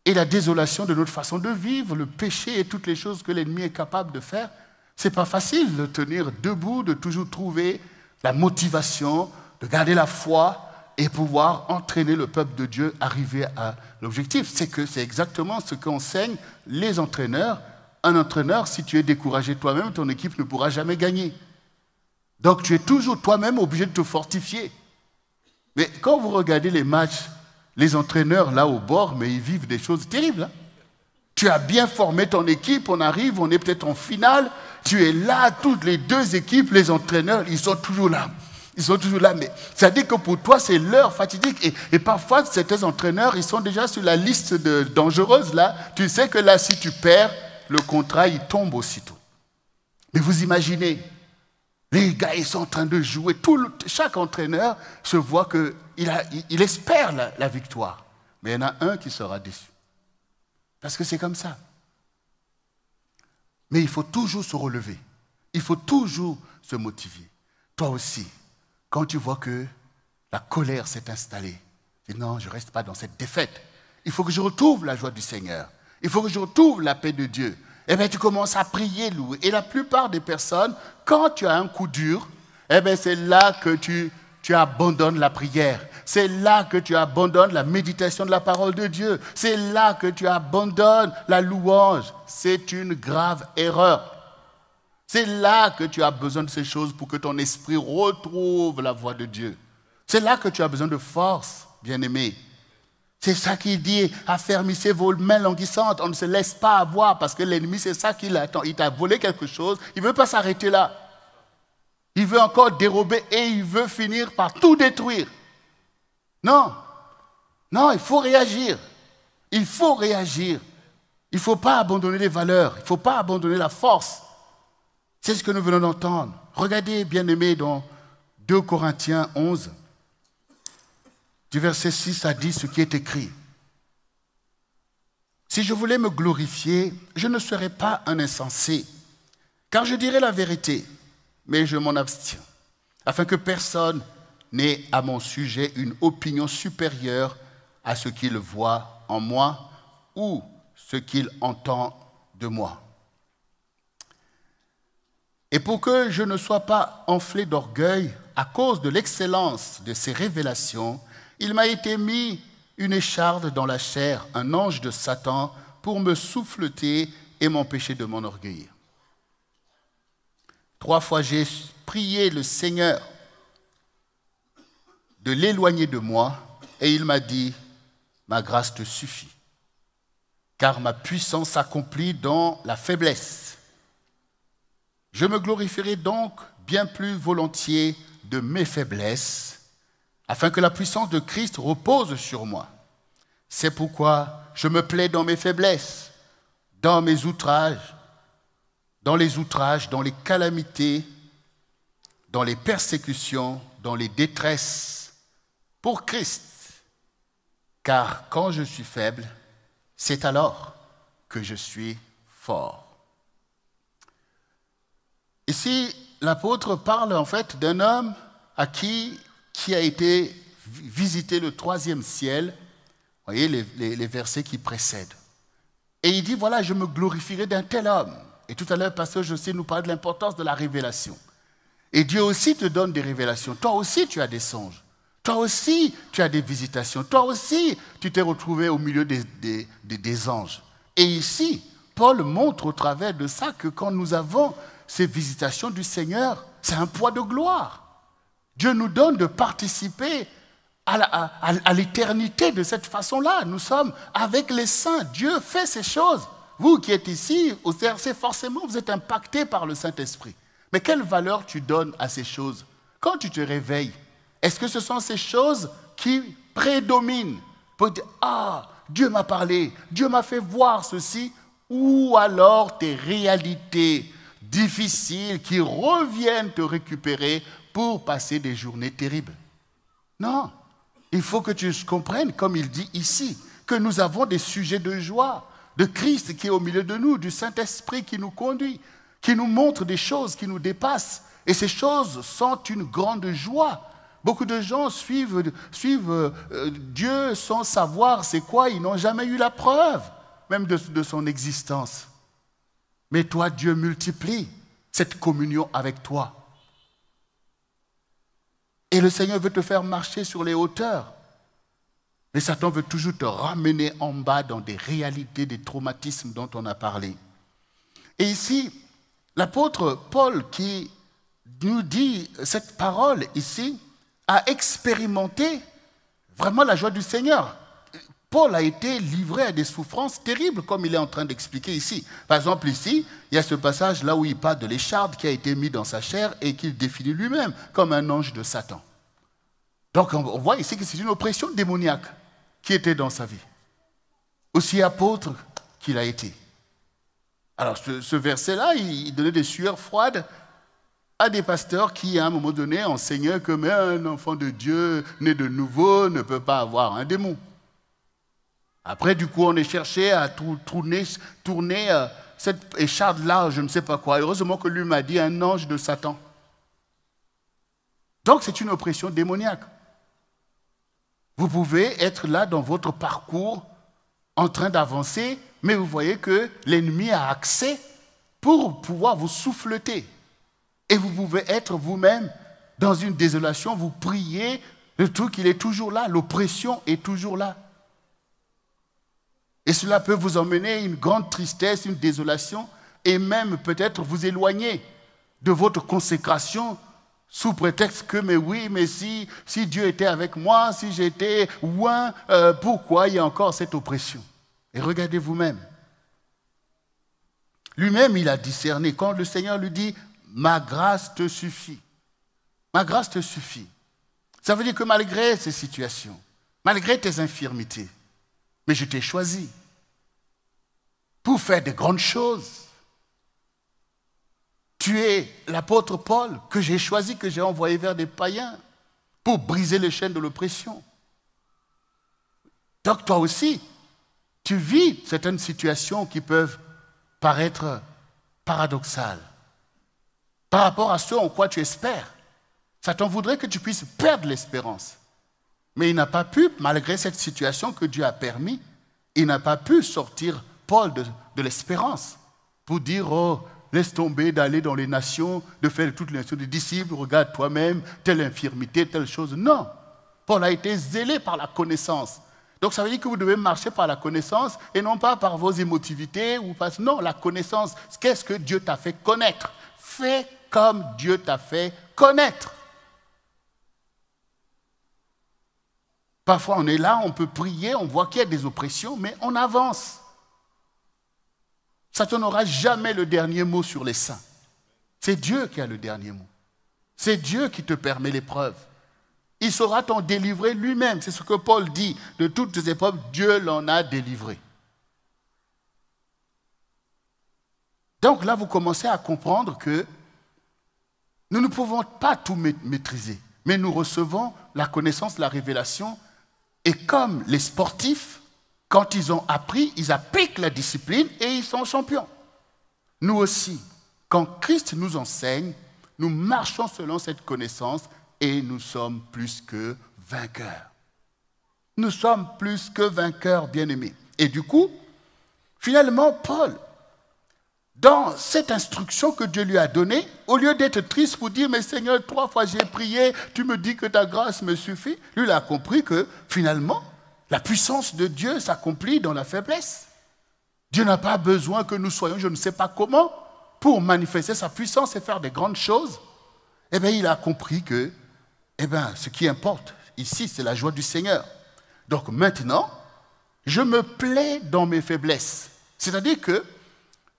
S1: et la désolation de notre façon de vivre, le péché et toutes les choses que l'ennemi est capable de faire. C'est pas facile de tenir debout, de toujours trouver la motivation, de garder la foi et pouvoir entraîner le peuple de Dieu à arriver à l'objectif. C'est exactement ce qu'enseignent les entraîneurs. Un entraîneur, si tu es découragé toi-même, ton équipe ne pourra jamais gagner. Donc tu es toujours toi-même obligé de te fortifier. Mais quand vous regardez les matchs, les entraîneurs là au bord, mais ils vivent des choses terribles. Hein? Tu as bien formé ton équipe, on arrive, on est peut-être en finale, tu es là, toutes les deux équipes, les entraîneurs, ils sont toujours là. Ils sont toujours là, mais ça dit que pour toi, c'est l'heure fatidique. Et parfois, certains entraîneurs, ils sont déjà sur la liste dangereuse, là. Tu sais que là, si tu perds, le contrat, il tombe aussitôt. Mais vous imaginez, les gars, ils sont en train de jouer. Chaque entraîneur se voit qu'il espère la victoire. Mais il y en a un qui sera déçu. Parce que c'est comme ça. Mais il faut toujours se relever. Il faut toujours se motiver. Toi aussi, quand tu vois que la colère s'est installée, dis non, je ne reste pas dans cette défaite. Il faut que je retrouve la joie du Seigneur. Il faut que je retrouve la paix de Dieu. Eh bien, tu commences à prier, louer. Et la plupart des personnes, quand tu as un coup dur, eh bien, c'est là que tu abandonnes la prière. C'est là que tu abandonnes la méditation de la parole de Dieu. C'est là que tu abandonnes la louange. C'est une grave erreur. C'est là que tu as besoin de ces choses pour que ton esprit retrouve la voix de Dieu. C'est là que tu as besoin de force, bien-aimé. C'est ça qu'il dit, affermissez vos mains languissantes, on ne se laisse pas avoir parce que l'ennemi, c'est ça qu'il attend. Il t'a volé quelque chose, il ne veut pas s'arrêter là. Il veut encore dérober et il veut finir par tout détruire. Non, non, il faut réagir. Il faut réagir. Il ne faut pas abandonner les valeurs, il ne faut pas abandonner la force. C'est ce que nous venons d'entendre. Regardez, bien-aimés, dans 2 Corinthiens 11, du verset 6 à 10, ce qui est écrit. Si je voulais me glorifier, je ne serais pas un insensé, car je dirais la vérité, mais je m'en abstiens, afin que personne n'ait à mon sujet une opinion supérieure à ce qu'il voit en moi ou ce qu'il entend de moi. Et pour que je ne sois pas enflé d'orgueil à cause de l'excellence de ces révélations, il m'a été mis une écharde dans la chair, un ange de Satan, pour me souffleter et m'empêcher de m'enorgueillir. 3 fois j'ai prié le Seigneur de l'éloigner de moi, et il m'a dit, ma grâce te suffit, car ma puissance s'accomplit dans la faiblesse. Je me glorifierai donc bien plus volontiers de mes faiblesses, afin que la puissance de Christ repose sur moi. C'est pourquoi je me plais dans mes faiblesses, dans mes outrages, dans les calamités, dans les persécutions, dans les détresses, pour Christ. Car quand je suis faible, c'est alors que je suis fort. Ici, l'apôtre parle en fait d'un homme à qui a été visité le 3e ciel. Vous voyez les versets qui précèdent. Et il dit, voilà, je me glorifierai d'un tel homme. Et tout à l'heure, pasteur José nous parle de l'importance de la révélation. Et Dieu aussi te donne des révélations. Toi aussi, tu as des songes. Toi aussi, tu as des visitations. Toi aussi, tu t'es retrouvé au milieu des anges. Et ici, Paul montre au travers de ça que quand nous avons ces visitations du Seigneur, c'est un poids de gloire. Dieu nous donne de participer à l'éternité de cette façon-là. Nous sommes avec les saints. Dieu fait ces choses. Vous qui êtes ici, au CRC, forcément, vous êtes impactés par le Saint-Esprit. Mais quelle valeur tu donnes à ces choses? Quand tu te réveilles, est-ce que ce sont ces choses qui prédominent pour dire, ah, Dieu m'a parlé, Dieu m'a fait voir ceci, ou alors tes réalités difficiles qui reviennent te récupérer pour passer des journées terribles? Non, il faut que tu comprennes, comme il dit ici, que nous avons des sujets de joie, de Christ qui est au milieu de nous, du Saint-Esprit qui nous conduit, qui nous montre des choses qui nous dépassent. Et ces choses sont une grande joie. Beaucoup de gens suivent Dieu sans savoir c'est quoi, ils n'ont jamais eu la preuve, même de son existence. Mais toi, Dieu multiplie cette communion avec toi. Et le Seigneur veut te faire marcher sur les hauteurs. Mais Satan veut toujours te ramener en bas dans des réalités, des traumatismes dont on a parlé. Et ici, l'apôtre Paul qui nous dit cette parole ici, a expérimenté vraiment la joie du Seigneur. Paul a été livré à des souffrances terribles, comme il est en train d'expliquer ici. Par exemple, ici, il y a ce passage là où il parle de l'écharde qui a été mis dans sa chair et qu'il définit lui-même comme un ange de Satan. Donc, on voit ici que c'est une oppression démoniaque qui était dans sa vie. Aussi apôtre qu'il a été. Alors, ce verset-là, il donnait des sueurs froides à des pasteurs qui, à un moment donné, enseignaient que mais un enfant de Dieu né de nouveau ne peut pas avoir un démon. Après, du coup, on est cherché à tourner cette écharde-là, je ne sais pas quoi. Heureusement que lui m'a dit un ange de Satan. Donc c'est une oppression démoniaque. Vous pouvez être là dans votre parcours en train d'avancer, mais vous voyez que l'ennemi a accès pour pouvoir vous souffleter. Et vous pouvez être vous-même dans une désolation, vous priez, le truc il est toujours là, l'oppression est toujours là. Et cela peut vous emmener à une grande tristesse, une désolation, et même peut-être vous éloigner de votre consécration sous prétexte que, mais oui, mais si Dieu était avec moi, si j'étais loin, pourquoi il y a encore cette oppression? Et regardez vous-même. Lui-même, il a discerné. Quand le Seigneur lui dit, ma grâce te suffit. Ma grâce te suffit. Ça veut dire que malgré ces situations, malgré tes infirmités, mais je t'ai choisi pour faire de grandes choses. Tu es l'apôtre Paul que j'ai choisi, que j'ai envoyé vers des païens pour briser les chaînes de l'oppression. Donc toi aussi, tu vis certaines situations qui peuvent paraître paradoxales par rapport à ce en quoi tu espères. Satan voudrait que tu puisses perdre l'espérance. Mais il n'a pas pu, malgré cette situation que Dieu a permis, il n'a pas pu sortir Paul de l'espérance pour dire, oh, laisse tomber d'aller dans les nations, de faire toutes les nations des disciples, regarde toi-même, telle infirmité, telle chose. Non, Paul a été zélé par la connaissance. Donc ça veut dire que vous devez marcher par la connaissance et non pas par vos émotivités. Non, la connaissance, qu'est-ce que Dieu t'a fait connaître? Fais comme Dieu t'a fait connaître. Parfois, on est là, on peut prier, on voit qu'il y a des oppressions, mais on avance. Satan n'aura jamais le dernier mot sur les saints. C'est Dieu qui a le dernier mot. C'est Dieu qui te permet l'épreuve. Il saura t'en délivrer lui-même. C'est ce que Paul dit. De toutes les épreuves, Dieu l'en a délivré. Donc là, vous commencez à comprendre que nous ne pouvons pas tout maîtriser, mais nous recevons la connaissance, la révélation. Et comme les sportifs, quand ils ont appris, ils appliquent la discipline et ils sont champions. Nous aussi, quand Christ nous enseigne, nous marchons selon cette connaissance et nous sommes plus que vainqueurs. Nous sommes plus que vainqueurs, bien-aimés. Et du coup, finalement, Paul, dans cette instruction que Dieu lui a donnée, au lieu d'être triste pour dire « Mais Seigneur, 3 fois j'ai prié, tu me dis que ta grâce me suffit », lui, il a compris que finalement, la puissance de Dieu s'accomplit dans la faiblesse. Dieu n'a pas besoin que nous soyons, je ne sais pas comment, pour manifester sa puissance et faire de grandes choses. Eh bien, il a compris que, ce qui importe ici, c'est la joie du Seigneur. Donc maintenant, je me plais dans mes faiblesses. C'est-à-dire que,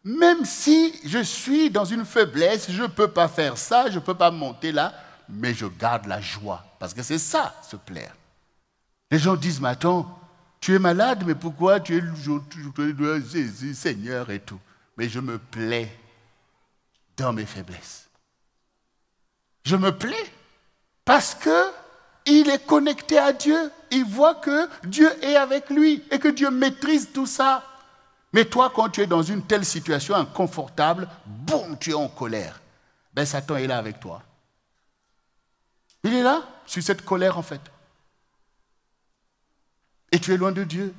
S1: même si je suis dans une faiblesse, je ne peux pas faire ça, je ne peux pas monter là, mais je garde la joie. Parce que c'est ça, se plaire. Les gens disent, mais attends, tu es malade, mais pourquoi tu es toujours Jésus, Seigneur et tout? Mais je me plais dans mes faiblesses. Je me plais parce qu'il est connecté à Dieu. Il voit que Dieu est avec lui et que Dieu maîtrise tout ça. Mais toi, quand tu es dans une telle situation inconfortable, boum, tu es en colère. Ben, Satan est là avec toi. Il est là, sur cette colère en fait. Et tu es loin de Dieu.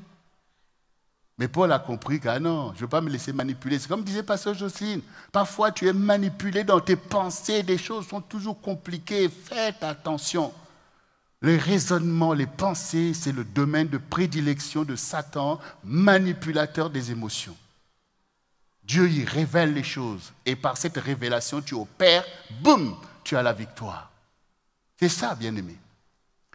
S1: Mais Paul a compris que, non, je ne veux pas me laisser manipuler. C'est comme disait Pasteur Jocelyne. Parfois, tu es manipulé dans tes pensées. Des choses sont toujours compliquées. Faites attention. Le raisonnement, les pensées, c'est le domaine de prédilection de Satan, manipulateur des émotions. Dieu y révèle les choses. Et par cette révélation, tu opères, boum, tu as la victoire. C'est ça, bien-aimé.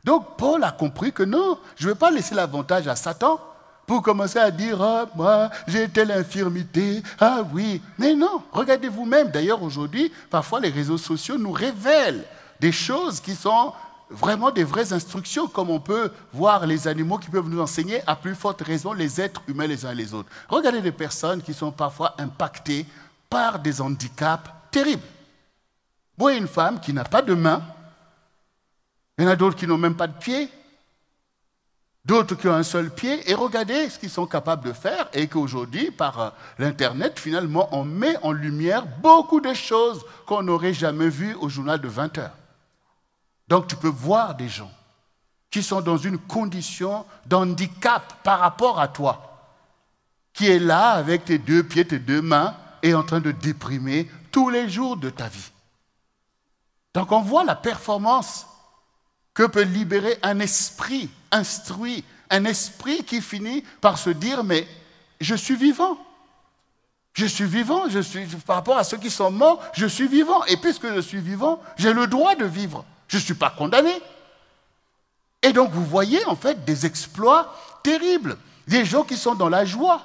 S1: Donc, Paul a compris que non, je ne veux pas laisser l'avantage à Satan pour commencer à dire « Ah, moi, j'ai telle infirmité, ah oui ». Mais non, regardez vous-même. D'ailleurs, aujourd'hui, parfois, les réseaux sociaux nous révèlent des choses qui sont vraiment des vraies instructions, comme on peut voir les animaux qui peuvent nous enseigner, à plus forte raison, les êtres humains les uns les autres. Regardez des personnes qui sont parfois impactées par des handicaps terribles. Vous voyez une femme qui n'a pas de main, il y en a d'autres qui n'ont même pas de pieds. d'autres qui ont un seul pied, et regardez ce qu'ils sont capables de faire, et qu'aujourd'hui, par l'Internet, finalement, on met en lumière beaucoup de choses qu'on n'aurait jamais vues au journal de 20 heures. Donc tu peux voir des gens qui sont dans une condition d'handicap par rapport à toi, qui est là avec tes 2 pieds, tes 2 mains, et en train de déprimer tous les jours de ta vie. Donc on voit la performance que peut libérer un esprit instruit, un esprit qui finit par se dire, mais je suis vivant. Je suis vivant, par rapport à ceux qui sont morts, je suis vivant. Et puisque je suis vivant, j'ai le droit de vivre. Je ne suis pas condamné. Et donc vous voyez en fait des exploits terribles. Des gens qui sont dans la joie.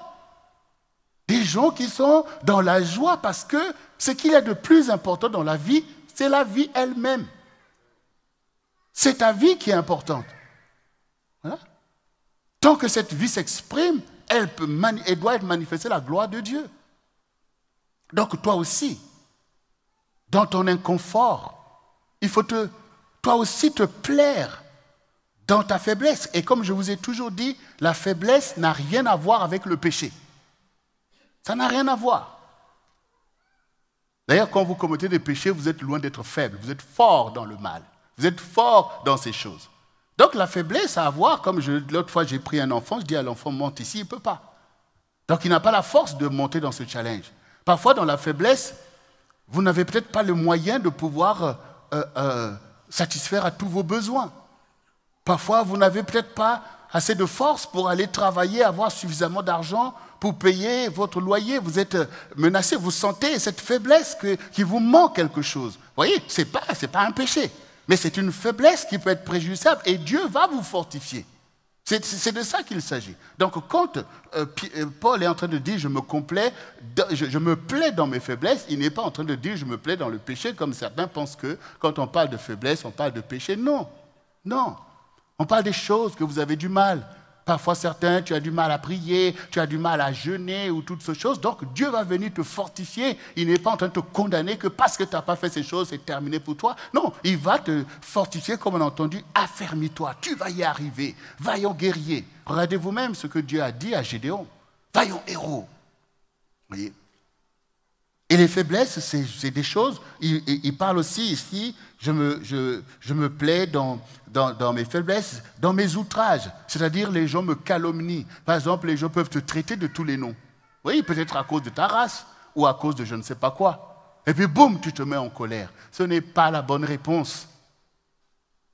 S1: Des gens qui sont dans la joie parce que ce qu'il y a de plus important dans la vie, c'est la vie elle-même. C'est ta vie qui est importante. Voilà. Tant que cette vie s'exprime, elle doit être manifestée la gloire de Dieu. Donc toi aussi, dans ton inconfort, il faut toi aussi te plaire dans ta faiblesse. Et comme je vous ai toujours dit, la faiblesse n'a rien à voir avec le péché. Ça n'a rien à voir. D'ailleurs, quand vous commettez des péchés, vous êtes loin d'être faible. Vous êtes fort dans le mal. Vous êtes fort dans ces choses. Donc la faiblesse a à voir, comme l'autre fois j'ai pris un enfant, je dis à l'enfant, monte ici, il ne peut pas. Donc il n'a pas la force de monter dans ce challenge. Parfois dans la faiblesse, vous n'avez peut-être pas le moyen de pouvoir satisfaire à tous vos besoins. Parfois vous n'avez peut-être pas assez de force pour aller travailler, avoir suffisamment d'argent pour payer votre loyer. Vous êtes menacé, vous sentez cette faiblesse qu'il vous manque quelque chose. Vous voyez, ce n'est pas un péché. Mais c'est une faiblesse qui peut être préjudiciable et Dieu va vous fortifier. C'est de ça qu'il s'agit. Donc quand Paul est en train de dire je me plais dans mes faiblesses, il n'est pas en train de dire je me plais dans le péché comme certains pensent que quand on parle de faiblesse, on parle de péché. Non, non. On parle des choses que vous avez du mal. Parfois certains, tu as du mal à prier, tu as du mal à jeûner ou toutes ces choses. Donc Dieu va venir te fortifier. Il n'est pas en train de te condamner que parce que tu n'as pas fait ces choses, c'est terminé pour toi. Non, il va te fortifier comme on a entendu. Affermis-toi, tu vas y arriver. Vaillant guerrier. Regardez vous-même ce que Dieu a dit à Gédéon. Vaillant héros. Vous voyez ? Et les faiblesses, c'est des choses, il parle aussi ici, je me plais dans mes faiblesses, dans mes outrages. C'est-à-dire les gens me calomnient. Par exemple, les gens peuvent te traiter de tous les noms. Oui, peut-être à cause de ta race ou à cause de je ne sais pas quoi. Et puis boum, tu te mets en colère. Ce n'est pas la bonne réponse.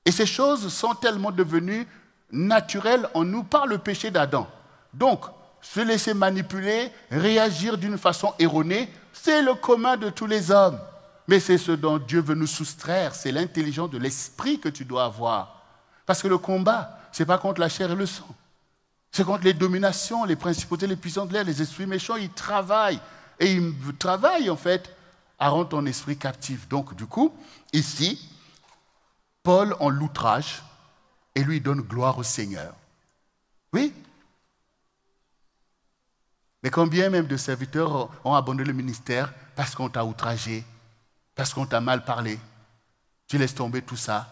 S1: Et ces choses sont tellement devenues naturelles en nous par le péché d'Adam. Donc, se laisser manipuler, réagir d'une façon erronée, c'est le commun de tous les hommes. Mais c'est ce dont Dieu veut nous soustraire. C'est l'intelligence de l'esprit que tu dois avoir. Parce que le combat, ce n'est pas contre la chair et le sang. C'est contre les dominations, les principautés, les puissances de l'air, les esprits méchants. Ils travaillent. Et ils travaillent, en fait, à rendre ton esprit captif. Donc, du coup, ici, Paul en l'outrage et lui donne gloire au Seigneur. Oui. Mais combien même de serviteurs ont abandonné le ministère parce qu'on t'a outragé, parce qu'on t'a mal parlé. Tu laisses tomber tout ça.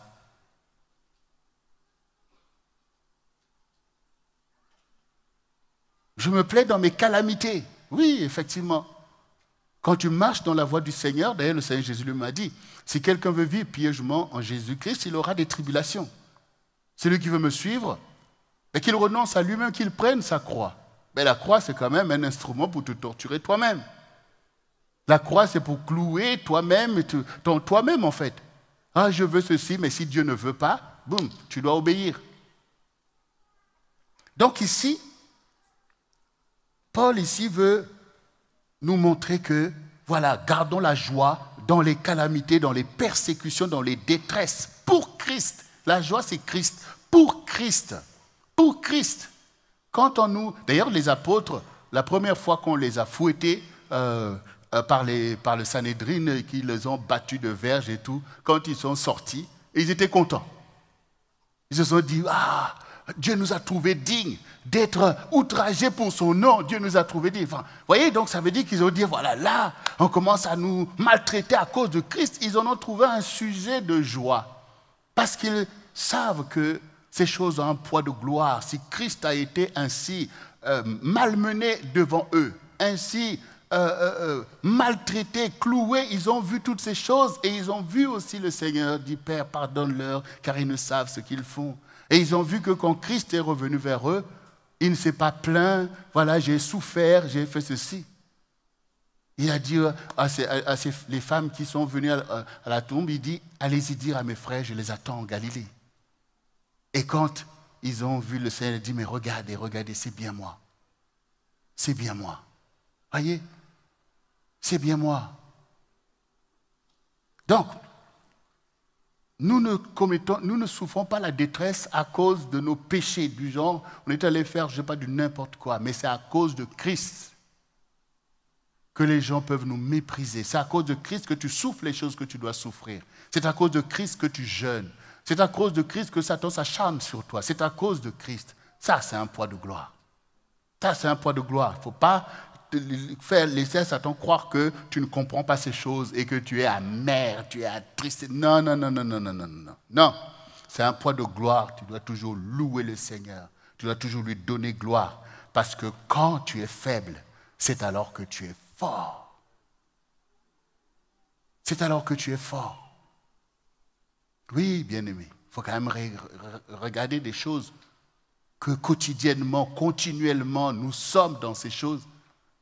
S1: Je me plais dans mes calamités. Oui, effectivement. Quand tu marches dans la voie du Seigneur, d'ailleurs le Seigneur Jésus lui m'a dit, si quelqu'un veut vivre pieusement en Jésus-Christ, il aura des tribulations. Celui qui veut me suivre, et qu'il renonce à lui-même, qu'il prenne sa croix. Mais la croix, c'est quand même un instrument pour te torturer toi-même. La croix, c'est pour clouer toi-même, toi-même en fait. Ah, je veux ceci, mais si Dieu ne veut pas, boum, tu dois obéir. Donc ici, Paul ici veut nous montrer que, voilà, gardons la joie dans les calamités, dans les persécutions, dans les détresses, pour Christ. La joie, c'est Christ, pour Christ, pour Christ. Quand on nous... D'ailleurs, les apôtres, la première fois qu'on les a fouettés par le Sanhédrin, qui les ont battus de verges et tout, quand ils sont sortis, ils étaient contents. Ils se sont dit, ah, Dieu nous a trouvés dignes d'être outragés pour son nom. Dieu nous a trouvés dignes. Enfin, vous voyez, donc ça veut dire qu'ils ont dit, voilà, là, on commence à nous maltraiter à cause de Christ. Ils en ont trouvé un sujet de joie. Parce qu'ils savent que ces choses ont un poids de gloire. Si Christ a été ainsi malmené devant eux, ainsi maltraités, cloués, ils ont vu toutes ces choses et ils ont vu aussi le Seigneur dit Père, pardonne-leur car ils ne savent ce qu'ils font. Et ils ont vu que quand Christ est revenu vers eux, il ne s'est pas plaint, voilà, j'ai souffert, j'ai fait ceci. Il a dit les femmes qui sont venues à la tombe, il dit, allez-y dire à mes frères, je les attends en Galilée. Et quand ils ont vu le Seigneur, il dit, mais regardez, regardez, c'est bien moi. C'est bien moi. Voyez, c'est bien moi. Donc, nous ne souffrons pas la détresse à cause de nos péchés, du genre, on est allé faire, je ne sais pas, du n'importe quoi, mais c'est à cause de Christ que les gens peuvent nous mépriser. C'est à cause de Christ que tu souffres les choses que tu dois souffrir. C'est à cause de Christ que tu jeûnes. C'est à cause de Christ que Satan s'acharne sur toi. C'est à cause de Christ. Ça, c'est un poids de gloire. Ça, c'est un poids de gloire. Il ne faut pas laisser Satan croire que tu ne comprends pas ces choses et que tu es amer, tu es attristé. Non, non, non, non, non, non, non, non. Non, c'est un poids de gloire. Tu dois toujours louer le Seigneur. Tu dois toujours lui donner gloire. Parce que quand tu es faible, c'est alors que tu es fort. C'est alors que tu es fort. Oui, bien-aimé, il faut quand même regarder des choses que quotidiennement, continuellement, nous sommes dans ces choses.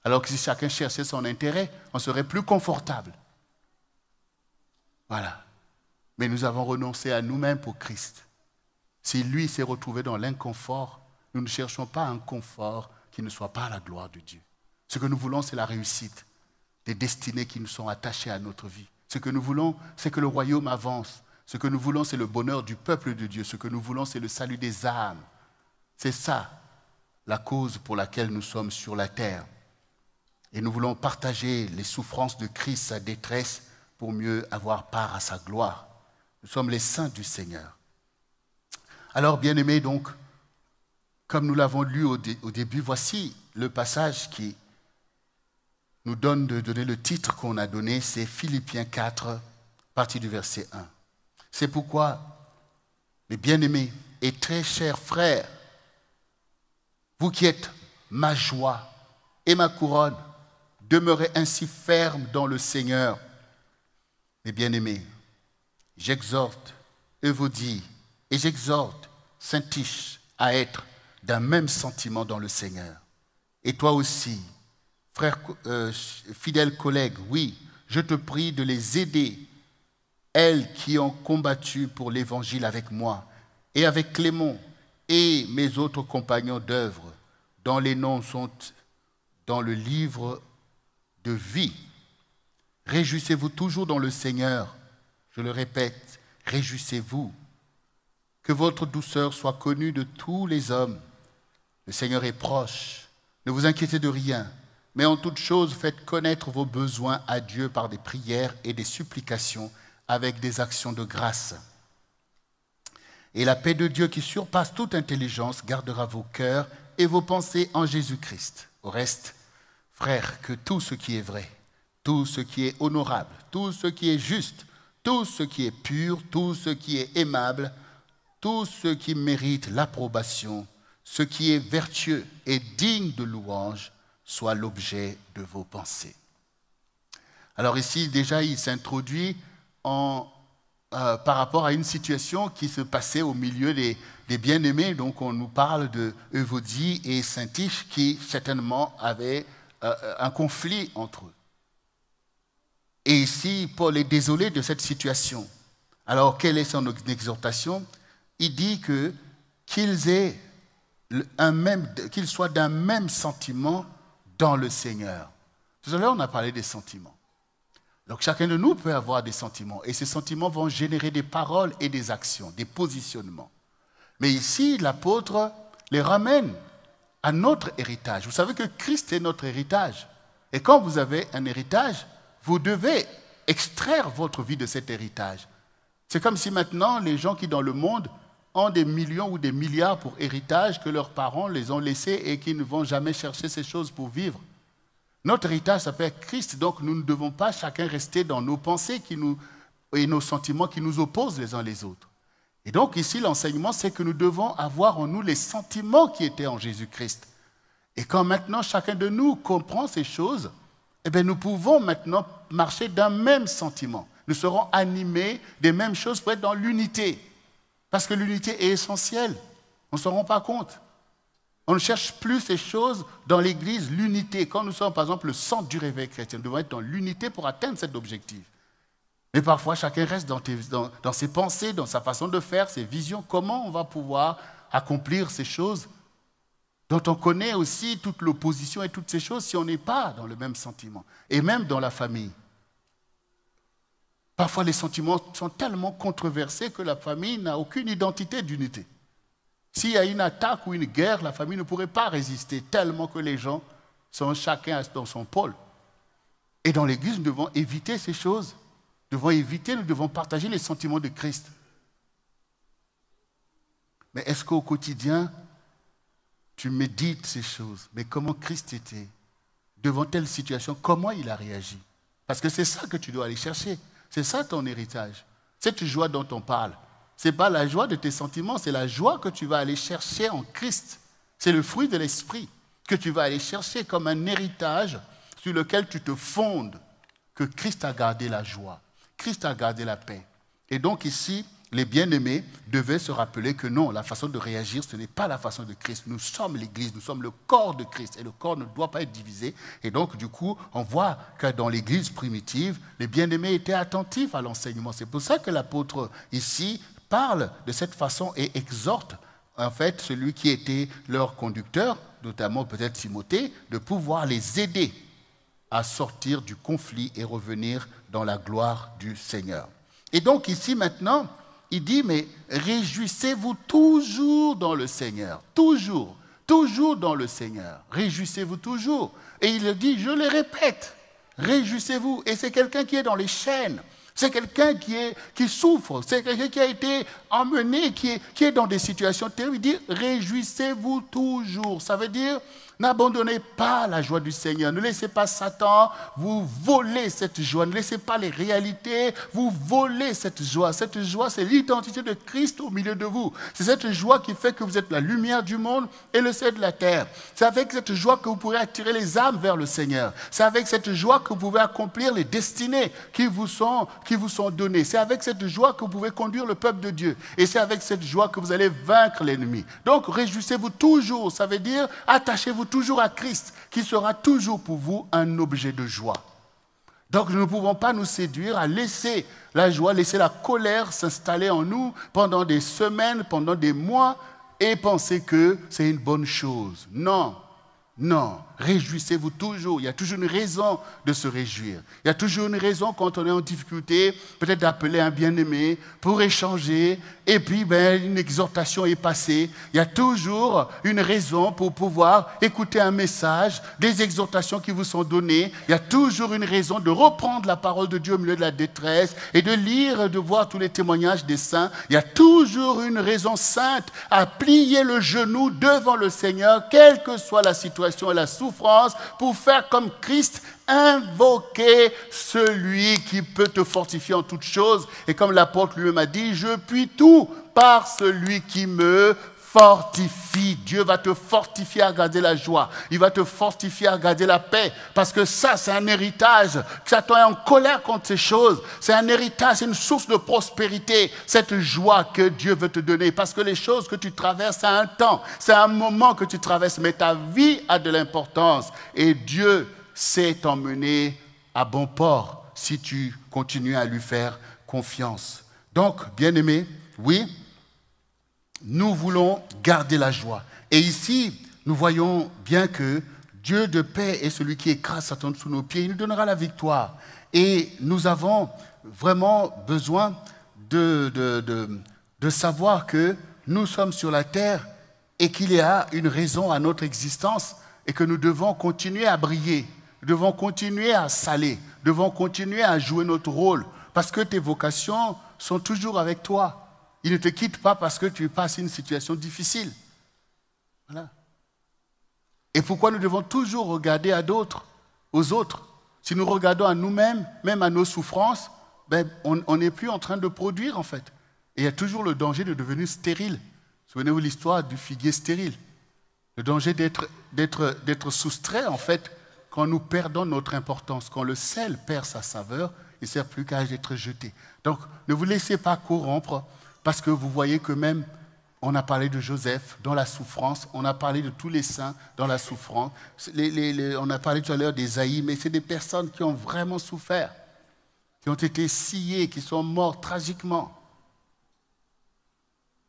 S1: Alors que si chacun cherchait son intérêt, on serait plus confortable. Voilà. Mais nous avons renoncé à nous-mêmes pour Christ. Si lui s'est retrouvé dans l'inconfort, nous ne cherchons pas un confort qui ne soit pas à la gloire de Dieu. Ce que nous voulons, c'est la réussite des destinées qui nous sont attachées à notre vie. Ce que nous voulons, c'est que le royaume avance. Ce que nous voulons, c'est le bonheur du peuple de Dieu. Ce que nous voulons, c'est le salut des âmes. C'est ça, la cause pour laquelle nous sommes sur la terre. Et nous voulons partager les souffrances de Christ, sa détresse, pour mieux avoir part à sa gloire. Nous sommes les saints du Seigneur. Alors, bien-aimés, donc, comme nous l'avons lu au début, voici le passage qui nous donne de donner le titre qu'on a donné, c'est Philippiens 4, partie du verset 1. C'est pourquoi, mes bien-aimés et très chers frères, vous qui êtes ma joie et ma couronne, demeurez ainsi fermes dans le Seigneur. Mes bien-aimés, j'exhorte Euvodie et j'exhorte Syntyche à être d'un même sentiment dans le Seigneur. Et toi aussi, frère, fidèle collègue, oui, je te prie de les aider, elles qui ont combattu pour l'évangile avec moi, et avec Clément et mes autres compagnons d'œuvre, dont les noms sont dans le livre de vie. Réjouissez-vous toujours dans le Seigneur. Je le répète, réjouissez-vous. Que votre douceur soit connue de tous les hommes. Le Seigneur est proche. Ne vous inquiétez de rien, mais en toute chose, faites connaître vos besoins à Dieu par des prières et des supplications avec des actions de grâce. Et la paix de Dieu qui surpasse toute intelligence gardera vos cœurs et vos pensées en Jésus-Christ. Au reste, frères, que tout ce qui est vrai, tout ce qui est honorable, tout ce qui est juste, tout ce qui est pur, tout ce qui est aimable, tout ce qui mérite l'approbation, ce qui est vertueux et digne de louange, soit l'objet de vos pensées. Alors ici, déjà, il s'introduit par rapport à une situation qui se passait au milieu des bien-aimés. Donc, on nous parle de Euvodie et Syntyche qui, certainement, avaient un conflit entre eux. Et ici, Paul est désolé de cette situation. Alors, quelle est son exhortation? Il dit qu'ils soient d'un même sentiment dans le Seigneur. Tout à l'heure, on a parlé des sentiments. Donc, chacun de nous peut avoir des sentiments. Et ces sentiments vont générer des paroles et des actions, des positionnements. Mais ici, l'apôtre les ramène à notre héritage. Vous savez que Christ est notre héritage. Et quand vous avez un héritage, vous devez extraire votre vie de cet héritage. C'est comme si maintenant, les gens qui dans le monde ont des millions ou des milliards pour héritage que leurs parents les ont laissés et qui ne vont jamais chercher ces choses pour vivre. Notre héritage s'appelle Christ, donc nous ne devons pas chacun rester dans nos pensées et nos sentiments qui nous opposent les uns les autres. Et donc ici, l'enseignement, c'est que nous devons avoir en nous les sentiments qui étaient en Jésus-Christ. Et quand maintenant chacun de nous comprend ces choses, eh bien, nous pouvons maintenant marcher d'un même sentiment. Nous serons animés des mêmes choses pour être dans l'unité. Parce que l'unité est essentielle. On ne se rend pas compte. On ne cherche plus ces choses dans l'Église, l'unité. Quand nous sommes, par exemple, le centre du réveil chrétien, nous devons être dans l'unité pour atteindre cet objectif. Mais parfois, chacun reste dans ses pensées, dans sa façon de faire, ses visions. Comment on va pouvoir accomplir ces choses dont on connaît aussi toute l'opposition et toutes ces choses si on n'est pas dans le même sentiment. Et même dans la famille. Parfois, les sentiments sont tellement controversés que la famille n'a aucune identité d'unité. S'il y a une attaque ou une guerre, la famille ne pourrait pas résister tellement que les gens sont chacun dans son pôle. Et dans l'Église, nous devons éviter ces choses. Nous devons partager les sentiments de Christ. Mais est-ce qu'au quotidien, tu médites ces choses? Mais comment Christ était devant telle situation? Comment il a réagi? Parce que c'est ça que tu dois aller chercher. C'est ça ton héritage. Cette joie dont on parle. Ce n'est pas la joie de tes sentiments, c'est la joie que tu vas aller chercher en Christ. C'est le fruit de l'esprit que tu vas aller chercher comme un héritage sur lequel tu te fondes, que Christ a gardé la joie, Christ a gardé la paix. Et donc ici, les bien-aimés devaient se rappeler que non, la façon de réagir, ce n'est pas la façon de Christ. Nous sommes l'Église, nous sommes le corps de Christ et le corps ne doit pas être divisé. Et donc, du coup, on voit que dans l'Église primitive, les bien-aimés étaient attentifs à l'enseignement. C'est pour ça que l'apôtre ici parle de cette façon et exhorte en fait celui qui était leur conducteur, notamment peut-être Timothée, de pouvoir les aider à sortir du conflit et revenir dans la gloire du Seigneur. Et donc ici maintenant, il dit, mais réjouissez-vous toujours dans le Seigneur. Toujours, toujours dans le Seigneur. Réjouissez-vous toujours. Et il dit, je le répète, réjouissez-vous. Et c'est quelqu'un qui est dans les chaînes. C'est quelqu'un qui souffre. C'est quelqu'un qui a été emmené, qui est dans des situations terribles. Il dit, réjouissez-vous toujours. Ça veut dire, n'abandonnez pas la joie du Seigneur. Ne laissez pas Satan vous voler cette joie. Ne laissez pas les réalités vous voler cette joie. Cette joie, c'est l'identité de Christ au milieu de vous. C'est cette joie qui fait que vous êtes la lumière du monde et le sel de la terre. C'est avec cette joie que vous pourrez attirer les âmes vers le Seigneur. C'est avec cette joie que vous pouvez accomplir les destinées qui vous sont données. C'est avec cette joie que vous pouvez conduire le peuple de Dieu. Et c'est avec cette joie que vous allez vaincre l'ennemi. Donc, réjouissez-vous toujours. Ça veut dire, attachez-vous toujours à Christ, qui sera toujours pour vous un objet de joie. Donc nous ne pouvons pas nous séduire à laisser la joie, laisser la colère s'installer en nous pendant des semaines, pendant des mois, et penser que c'est une bonne chose. Non, non, réjouissez-vous toujours. Il y a toujours une raison de se réjouir. Il y a toujours une raison quand on est en difficulté, peut-être d'appeler un bien-aimé pour échanger, et puis une exhortation est passée. Il y a toujours une raison pour pouvoir écouter un message, des exhortations qui vous sont données. Il y a toujours une raison de reprendre la parole de Dieu au milieu de la détresse et de lire et de voir tous les témoignages des saints. Il y a toujours une raison sainte à plier le genou devant le Seigneur, quelle que soit la situation et la souffrance, pour faire comme Christ, invoquer celui qui peut te fortifier en toutes choses. Et comme l'apôtre lui-même a dit, je puis tout par celui qui me fortifie. Dieu va te fortifier à garder la joie. Il va te fortifier à garder la paix. Parce que ça, c'est un héritage. Satan est en colère contre ces choses. C'est un héritage, c'est une source de prospérité. Cette joie que Dieu veut te donner. Parce que les choses que tu traverses, c'est un temps. C'est un moment que tu traverses. Mais ta vie a de l'importance. Et Dieu sait t'emmener à bon port si tu continues à lui faire confiance. Donc, bien-aimés, oui, nous voulons garder la joie. Et ici, nous voyons bien que Dieu de paix est celui qui écrase Satan sous nos pieds. Il nous donnera la victoire. Et nous avons vraiment besoin de savoir que nous sommes sur la terre et qu'il y a une raison à notre existence et que nous devons continuer à briller. Nous devons continuer à saler, nous devons continuer à jouer notre rôle, parce que tes vocations sont toujours avec toi. Ils ne te quittent pas parce que tu passes une situation difficile. Voilà. Et pourquoi nous devons toujours regarder à d'autres, aux autres? Si nous regardons à nous-mêmes, même à nos souffrances, on n'est plus en train de produire en fait. Et il y a toujours le danger de devenir stérile. Souvenez-vous l'histoire du figuier stérile. Le danger d'être soustrait, en fait, quand nous perdons notre importance, quand le sel perd sa saveur, il ne sert plus qu'à être jeté. Donc, ne vous laissez pas corrompre, parce que vous voyez que même, on a parlé de Joseph dans la souffrance, on a parlé de tous les saints dans la souffrance, on a parlé tout à l'heure d'Ésaïe, mais c'est des personnes qui ont vraiment souffert, qui ont été sciés, qui sont morts tragiquement.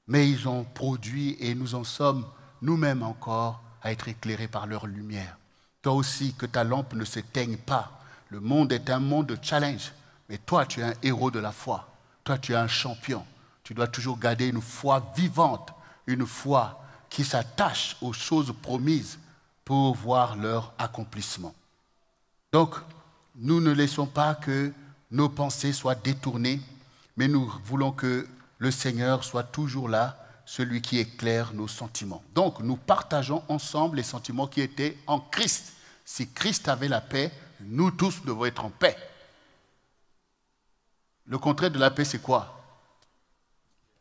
S1: Mais ils ont produit et nous en sommes nous-mêmes encore à être éclairés par leur lumière. Toi aussi, que ta lampe ne s'éteigne pas. Le monde est un monde de challenge, mais toi, tu es un héros de la foi. Toi, tu es un champion. Tu dois toujours garder une foi vivante, une foi qui s'attache aux choses promises pour voir leur accomplissement. Donc, nous ne laissons pas que nos pensées soient détournées, mais nous voulons que le Seigneur soit toujours là, celui qui éclaire nos sentiments. Donc, nous partageons ensemble les sentiments qui étaient en Christ. Si Christ avait la paix, nous tous devons être en paix. Le contraire de la paix, c'est quoi?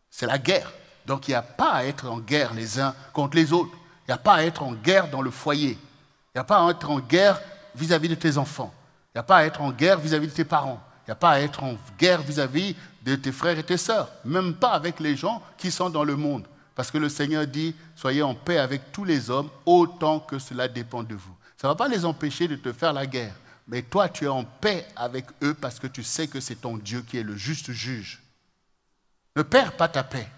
S1: C'est la guerre. Donc, il n'y a pas à être en guerre les uns contre les autres. Il n'y a pas à être en guerre dans le foyer. Il n'y a pas à être en guerre vis-à-vis de tes enfants. Il n'y a pas à être en guerre vis-à-vis de tes parents. Il n'y a pas à être en guerre vis-à-vis de tes frères et tes sœurs. Même pas avec les gens qui sont dans le monde. Parce que le Seigneur dit, soyez en paix avec tous les hommes, autant que cela dépend de vous. Ça ne va pas les empêcher de te faire la guerre. Mais toi, tu es en paix avec eux parce que tu sais que c'est ton Dieu qui est le juste juge. Ne perds pas ta paix.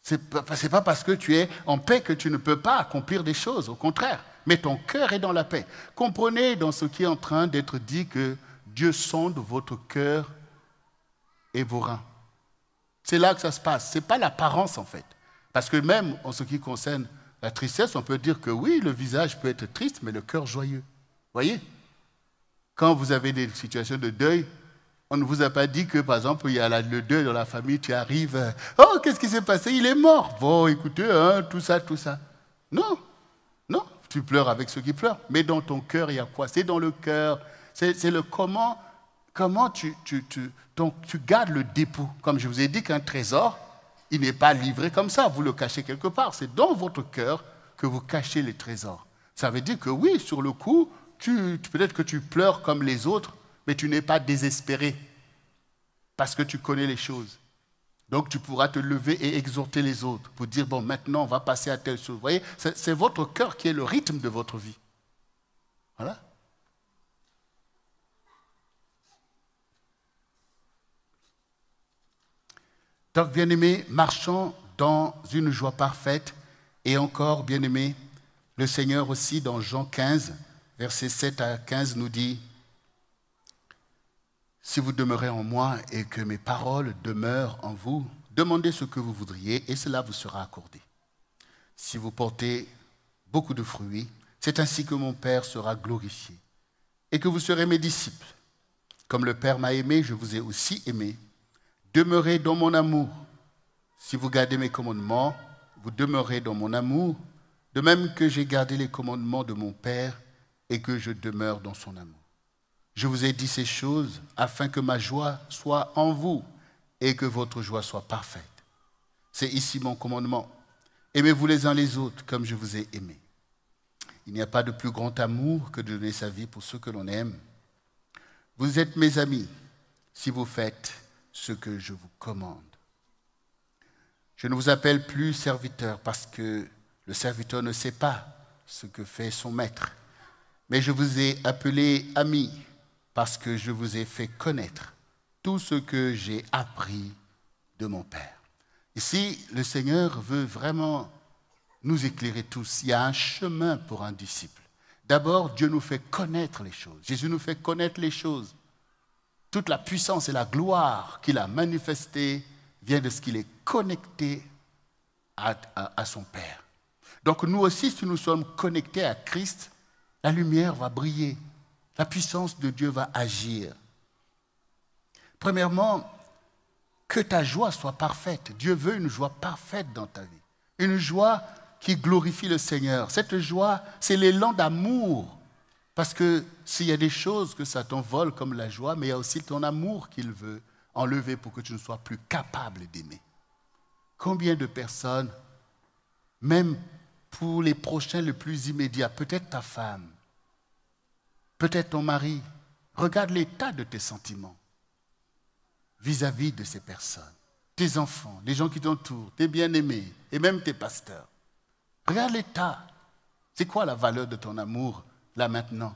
S1: Ce n'est pas parce que tu es en paix que tu ne peux pas accomplir des choses. Au contraire, mais ton cœur est dans la paix. Comprenez dans ce qui est en train d'être dit que Dieu sonde votre cœur et vos reins. C'est là que ça se passe. Ce n'est pas l'apparence en fait. Parce que même en ce qui concerne la tristesse, on peut dire que oui, le visage peut être triste, mais le cœur joyeux. Voyez? Quand vous avez des situations de deuil, on ne vous a pas dit que, par exemple, il y a le deuil dans la famille, tu arrives, oh, qu'est-ce qui s'est passé? Il est mort. Bon, écoutez, hein, tout ça. Non, non, tu pleures avec ceux qui pleurent. Mais dans ton cœur, il y a quoi? C'est dans le cœur. C'est le comment tu gardes le dépôt. Comme je vous ai dit qu'un trésor, il n'est pas livré comme ça, vous le cachez quelque part. C'est dans votre cœur que vous cachez les trésors. Ça veut dire que oui, sur le coup, peut-être que tu pleures comme les autres, mais tu n'es pas désespéré parce que tu connais les choses. Donc tu pourras te lever et exhorter les autres pour dire, bon, maintenant on va passer à telle chose. Vous voyez, c'est votre cœur qui est le rythme de votre vie. Voilà. Donc, bien-aimés, marchons dans une joie parfaite. Et encore, bien-aimés, le Seigneur aussi, dans Jean 15, versets 7 à 15, nous dit, « Si vous demeurez en moi et que mes paroles demeurent en vous, demandez ce que vous voudriez et cela vous sera accordé. Si vous portez beaucoup de fruits, c'est ainsi que mon Père sera glorifié et que vous serez mes disciples. Comme le Père m'a aimé, je vous ai aussi aimé. Demeurez dans mon amour. Si vous gardez mes commandements, vous demeurez dans mon amour, de même que j'ai gardé les commandements de mon Père et que je demeure dans son amour. Je vous ai dit ces choses afin que ma joie soit en vous et que votre joie soit parfaite. C'est ici mon commandement. Aimez-vous les uns les autres comme je vous ai aimés. Il n'y a pas de plus grand amour que de donner sa vie pour ceux que l'on aime. Vous êtes mes amis si vous faites ce que je vous commande. Je ne vous appelle plus serviteur parce que le serviteur ne sait pas ce que fait son maître. Mais je vous ai appelé ami parce que je vous ai fait connaître tout ce que j'ai appris de mon Père. Ici, le Seigneur veut vraiment nous éclairer tous. Il y a un chemin pour un disciple. D'abord, Dieu nous fait connaître les choses. Jésus nous fait connaître les choses. Toute la puissance et la gloire qu'il a manifestée vient de ce qu'il est connecté à son Père. Donc nous aussi, si nous sommes connectés à Christ, la lumière va briller. La puissance de Dieu va agir. Premièrement, que ta joie soit parfaite. Dieu veut une joie parfaite dans ta vie. Une joie qui glorifie le Seigneur. Cette joie, c'est l'élan d'amour. Parce que s'il y a des choses que ça t'envole comme la joie, mais il y a aussi ton amour qu'il veut enlevé pour que tu ne sois plus capable d'aimer. Combien de personnes, même pour les prochains les plus immédiats, peut-être ta femme, peut-être ton mari, regarde l'état de tes sentiments vis-à-vis de ces personnes, tes enfants, les gens qui t'entourent, tes bien-aimés et même tes pasteurs. Regarde l'état. C'est quoi la valeur de ton amour, là maintenant,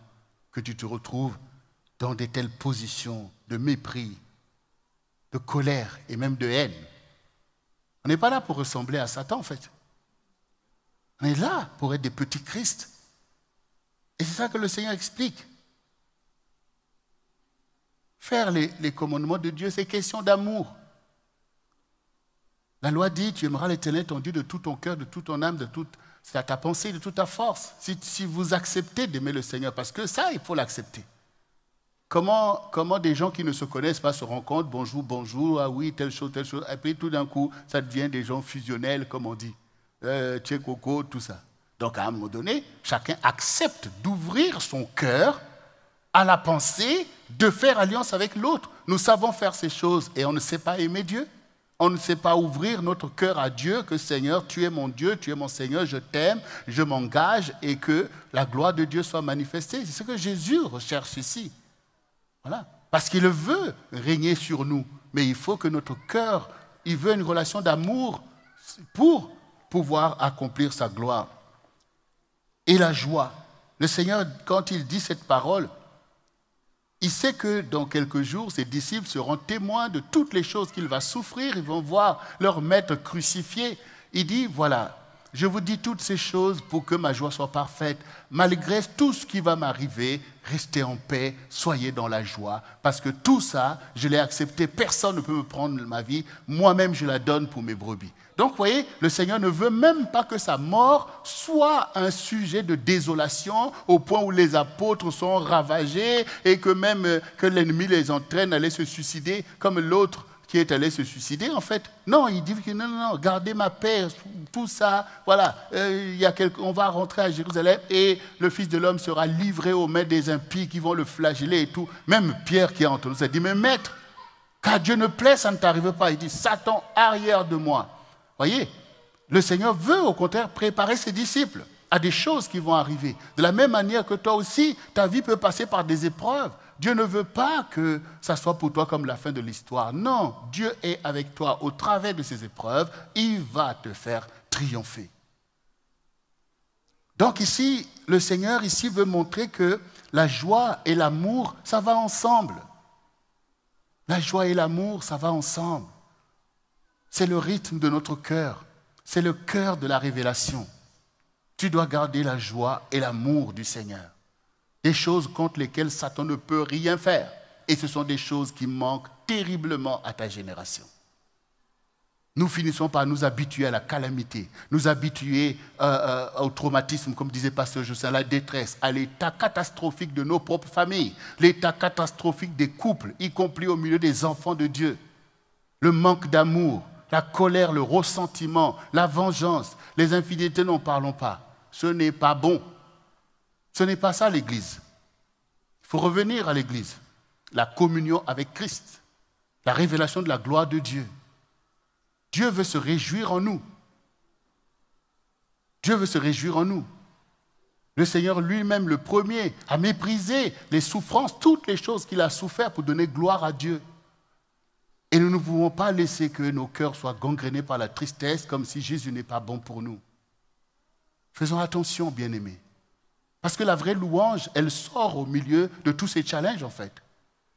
S1: que tu te retrouves dans de telles positions de mépris, de colère et même de haine? On n'est pas là pour ressembler à Satan, en fait. On est là pour être des petits Christ. Et c'est ça que le Seigneur explique. Faire les commandements de Dieu, c'est question d'amour. La loi dit, tu aimeras l'Éternel ton Dieu de tout ton cœur, de toute ton âme, de toute ta pensée, de toute ta force. Si vous acceptez d'aimer le Seigneur, parce que ça, il faut l'accepter. Comment des gens qui ne se connaissent pas se rencontrent, bonjour, bonjour, ah oui, telle chose, et puis tout d'un coup, ça devient des gens fusionnels, comme on dit. Tchè coco, tout ça. Donc à un moment donné, chacun accepte d'ouvrir son cœur à la pensée de faire alliance avec l'autre. Nous savons faire ces choses et on ne sait pas aimer Dieu. On ne sait pas ouvrir notre cœur à Dieu, que Seigneur, tu es mon Dieu, tu es mon Seigneur, je t'aime, je m'engage et que la gloire de Dieu soit manifestée. C'est ce que Jésus recherche ici. Voilà. Parce qu'il veut régner sur nous. Mais il faut que notre cœur, il veut une relation d'amour pour pouvoir accomplir sa gloire. Et la joie. Le Seigneur, quand il dit cette parole, il sait que dans quelques jours, ses disciples seront témoins de toutes les choses qu'il va souffrir. Ils vont voir leur maître crucifié. Il dit, voilà, je vous dis toutes ces choses pour que ma joie soit parfaite. Malgré tout ce qui va m'arriver, restez en paix, soyez dans la joie. Parce que tout ça, je l'ai accepté. Personne ne peut me prendre ma vie. Moi-même, je la donne pour mes brebis. Donc, vous voyez, le Seigneur ne veut même pas que sa mort soit un sujet de désolation au point où les apôtres sont ravagés et que même que l'ennemi les entraîne à aller se suicider comme l'autre qui est allé se suicider, en fait. Non, il dit que non, gardez ma paix, tout ça, voilà. On va rentrer à Jérusalem et le Fils de l'homme sera livré aux mains des impies qui vont le flageller et tout. Même Pierre qui a entendu ça dit, mais maître, qu'à Dieu ne plaît, ça ne t'arrive pas. Il dit, Satan, arrière de moi. Voyez, le Seigneur veut au contraire préparer ses disciples à des choses qui vont arriver. De la même manière que toi aussi, ta vie peut passer par des épreuves. Dieu ne veut pas que ça soit pour toi comme la fin de l'histoire. Non, Dieu est avec toi au travers de ces épreuves. Il va te faire triompher. Donc ici, le Seigneur ici veut montrer que la joie et l'amour, ça va ensemble. La joie et l'amour, ça va ensemble. C'est le rythme de notre cœur. C'est le cœur de la révélation. Tu dois garder la joie et l'amour du Seigneur. Des choses contre lesquelles Satan ne peut rien faire. Et ce sont des choses qui manquent terriblement à ta génération. Nous finissons par nous habituer à la calamité, nous habituer au traumatisme, comme disait Pasteur José, à la détresse, à l'état catastrophique de nos propres familles, l'état catastrophique des couples, y compris au milieu des enfants de Dieu. Le manque d'amour, la colère, le ressentiment, la vengeance, les infidélités, n'en parlons pas. Ce n'est pas bon. Ce n'est pas ça l'Église. Il faut revenir à l'Église. La communion avec Christ, la révélation de la gloire de Dieu. Dieu veut se réjouir en nous. Dieu veut se réjouir en nous. Le Seigneur lui-même, le premier, a méprisé les souffrances, toutes les choses qu'il a souffert pour donner gloire à Dieu. Et nous ne pouvons pas laisser que nos cœurs soient gangrénés par la tristesse comme si Jésus n'est pas bon pour nous. Faisons attention, bien-aimés. Parce que la vraie louange, elle sort au milieu de tous ces challenges, en fait.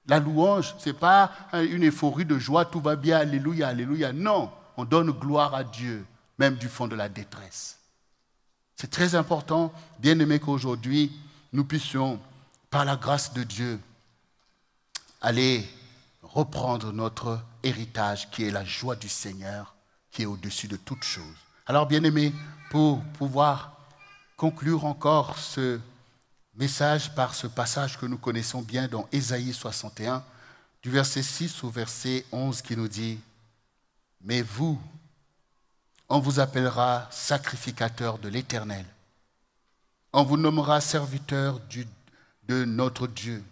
S1: La louange, ce n'est pas une euphorie de joie, tout va bien, alléluia, alléluia. Non, on donne gloire à Dieu, même du fond de la détresse. C'est très important, bien-aimés, qu'aujourd'hui, nous puissions, par la grâce de Dieu, aller reprendre notre héritage qui est la joie du Seigneur, qui est au-dessus de toutes choses. Alors, bien-aimés, pour pouvoir conclure encore ce message par ce passage que nous connaissons bien dans Ésaïe 61, du verset 6 au verset 11 qui nous dit « Mais vous, on vous appellera sacrificateur de l'Éternel. On vous nommera serviteur de notre Dieu.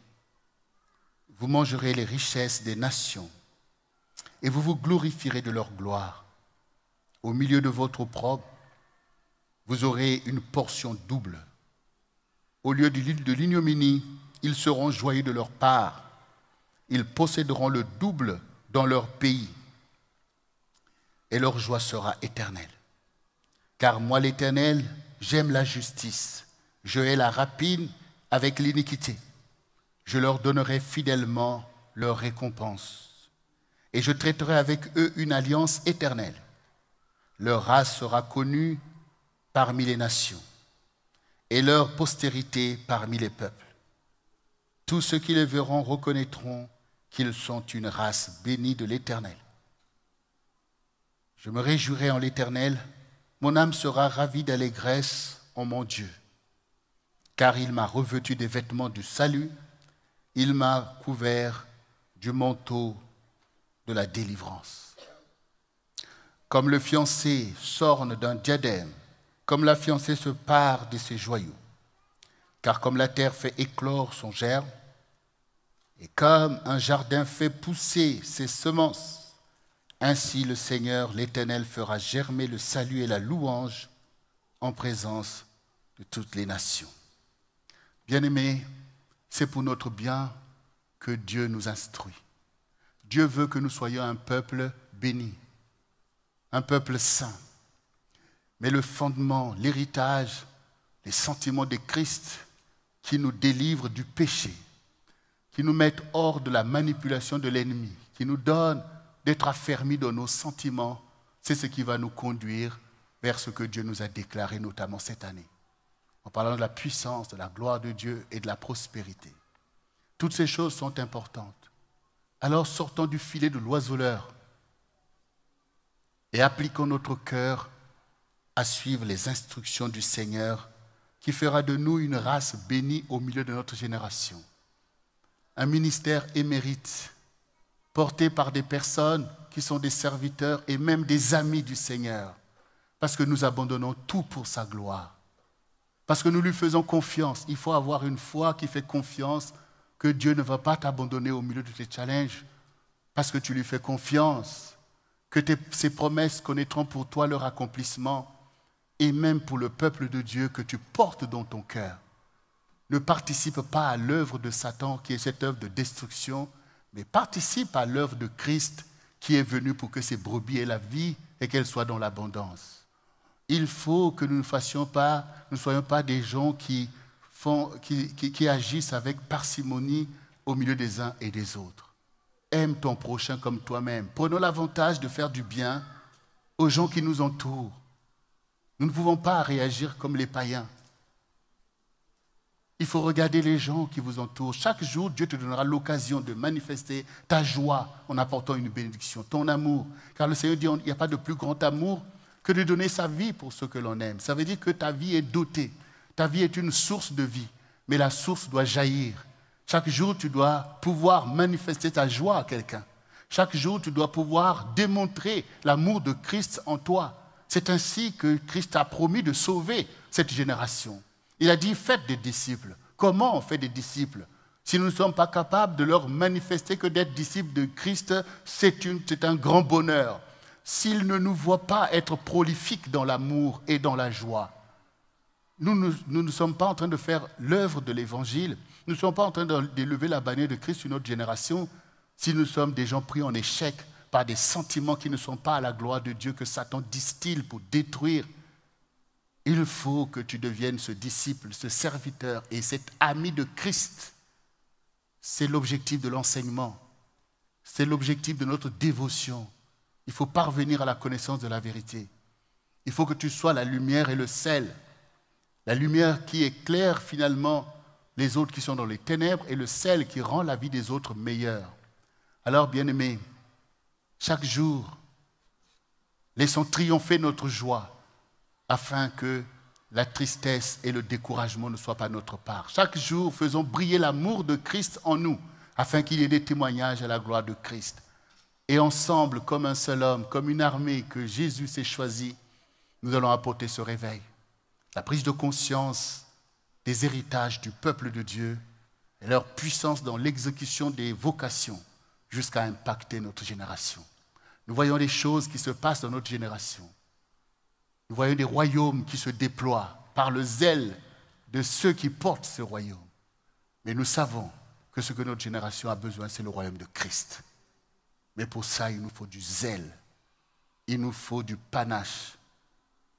S1: Vous mangerez les richesses des nations et vous vous glorifierez de leur gloire. Au milieu de votre opprobre, vous aurez une portion double. Au lieu de l'ignominie, ils seront joyeux de leur part. Ils posséderont le double dans leur pays, et leur joie sera éternelle. Car moi, l'Éternel, j'aime la justice. Je hais la rapine avec l'iniquité. Je leur donnerai fidèlement leur récompense. Et je traiterai avec eux une alliance éternelle. Leur race sera connue parmi les nations, et leur postérité parmi les peuples. Tous ceux qui les verront reconnaîtront qu'ils sont une race bénie de l'Éternel. Je me réjouirai en l'Éternel, mon âme sera ravie d'allégresse en mon Dieu, car il m'a revêtu des vêtements du salut, il m'a couvert du manteau de la délivrance. Comme le fiancé s'orne d'un diadème, comme la fiancée se pare de ses joyaux, car comme la terre fait éclore son germe, et comme un jardin fait pousser ses semences, ainsi le Seigneur, l'Éternel, fera germer le salut et la louange en présence de toutes les nations. Bien-aimés, c'est pour notre bien que Dieu nous instruit. Dieu veut que nous soyons un peuple béni, un peuple saint. Mais le fondement, l'héritage, les sentiments de Christ qui nous délivrent du péché, qui nous mettent hors de la manipulation de l'ennemi, qui nous donnent d'être affermis dans nos sentiments, c'est ce qui va nous conduire vers ce que Dieu nous a déclaré, notamment cette année, en parlant de la puissance, de la gloire de Dieu et de la prospérité. Toutes ces choses sont importantes. Alors sortons du filet de l'oiseleur et appliquons notre cœur à suivre les instructions du Seigneur qui fera de nous une race bénie au milieu de notre génération. Un ministère émérite, porté par des personnes qui sont des serviteurs et même des amis du Seigneur, parce que nous abandonnons tout pour sa gloire, parce que nous lui faisons confiance. Il faut avoir une foi qui fait confiance que Dieu ne va pas t'abandonner au milieu de tes challenges, parce que tu lui fais confiance, que ses promesses connaîtront pour toi leur accomplissement, et même pour le peuple de Dieu que tu portes dans ton cœur. Ne participe pas à l'œuvre de Satan qui est cette œuvre de destruction, mais participe à l'œuvre de Christ qui est venu pour que ses brebis aient la vie et qu'elles soient dans l'abondance. Il faut que nous ne soyons pas des gens qui agissent avec parcimonie au milieu des uns et des autres. Aime ton prochain comme toi-même. Prenons l'avantage de faire du bien aux gens qui nous entourent. Nous ne pouvons pas réagir comme les païens. Il faut regarder les gens qui vous entourent. Chaque jour, Dieu te donnera l'occasion de manifester ta joie en apportant une bénédiction, ton amour. Car le Seigneur dit qu'il n'y a pas de plus grand amour que de donner sa vie pour ceux que l'on aime. Ça veut dire que ta vie est dotée. Ta vie est une source de vie. Mais la source doit jaillir. Chaque jour, tu dois pouvoir manifester ta joie à quelqu'un. Chaque jour, tu dois pouvoir démontrer l'amour de Christ en toi. C'est ainsi que Christ a promis de sauver cette génération. Il a dit, faites des disciples. Comment on fait des disciples? Si nous ne sommes pas capables de leur manifester que d'être disciples de Christ, c'est un grand bonheur. S'ils ne nous voient pas être prolifiques dans l'amour et dans la joie, nous ne sommes pas en train de faire l'œuvre de l'Évangile. Nous ne sommes pas en train d'élever la bannière de Christ sur notre génération si nous sommes des gens pris en échec par des sentiments qui ne sont pas à la gloire de Dieu que Satan distille pour détruire. Il faut que tu deviennes ce disciple, ce serviteur et cet ami de Christ. C'est l'objectif de l'enseignement. C'est l'objectif de notre dévotion. Il faut parvenir à la connaissance de la vérité. Il faut que tu sois la lumière et le sel. La lumière qui éclaire finalement les autres qui sont dans les ténèbres et le sel qui rend la vie des autres meilleure. Alors, bien-aimés, chaque jour, laissons triompher notre joie afin que la tristesse et le découragement ne soient pas notre part. Chaque jour, faisons briller l'amour de Christ en nous afin qu'il y ait des témoignages à la gloire de Christ. Et ensemble, comme un seul homme, comme une armée que Jésus s'est choisie, nous allons apporter ce réveil. La prise de conscience des héritages du peuple de Dieu et leur puissance dans l'exécution des vocations jusqu'à impacter notre génération. Nous voyons les choses qui se passent dans notre génération. Nous voyons des royaumes qui se déploient par le zèle de ceux qui portent ce royaume. Mais nous savons que ce que notre génération a besoin, c'est le royaume de Christ. Mais pour ça, il nous faut du zèle. Il nous faut du panache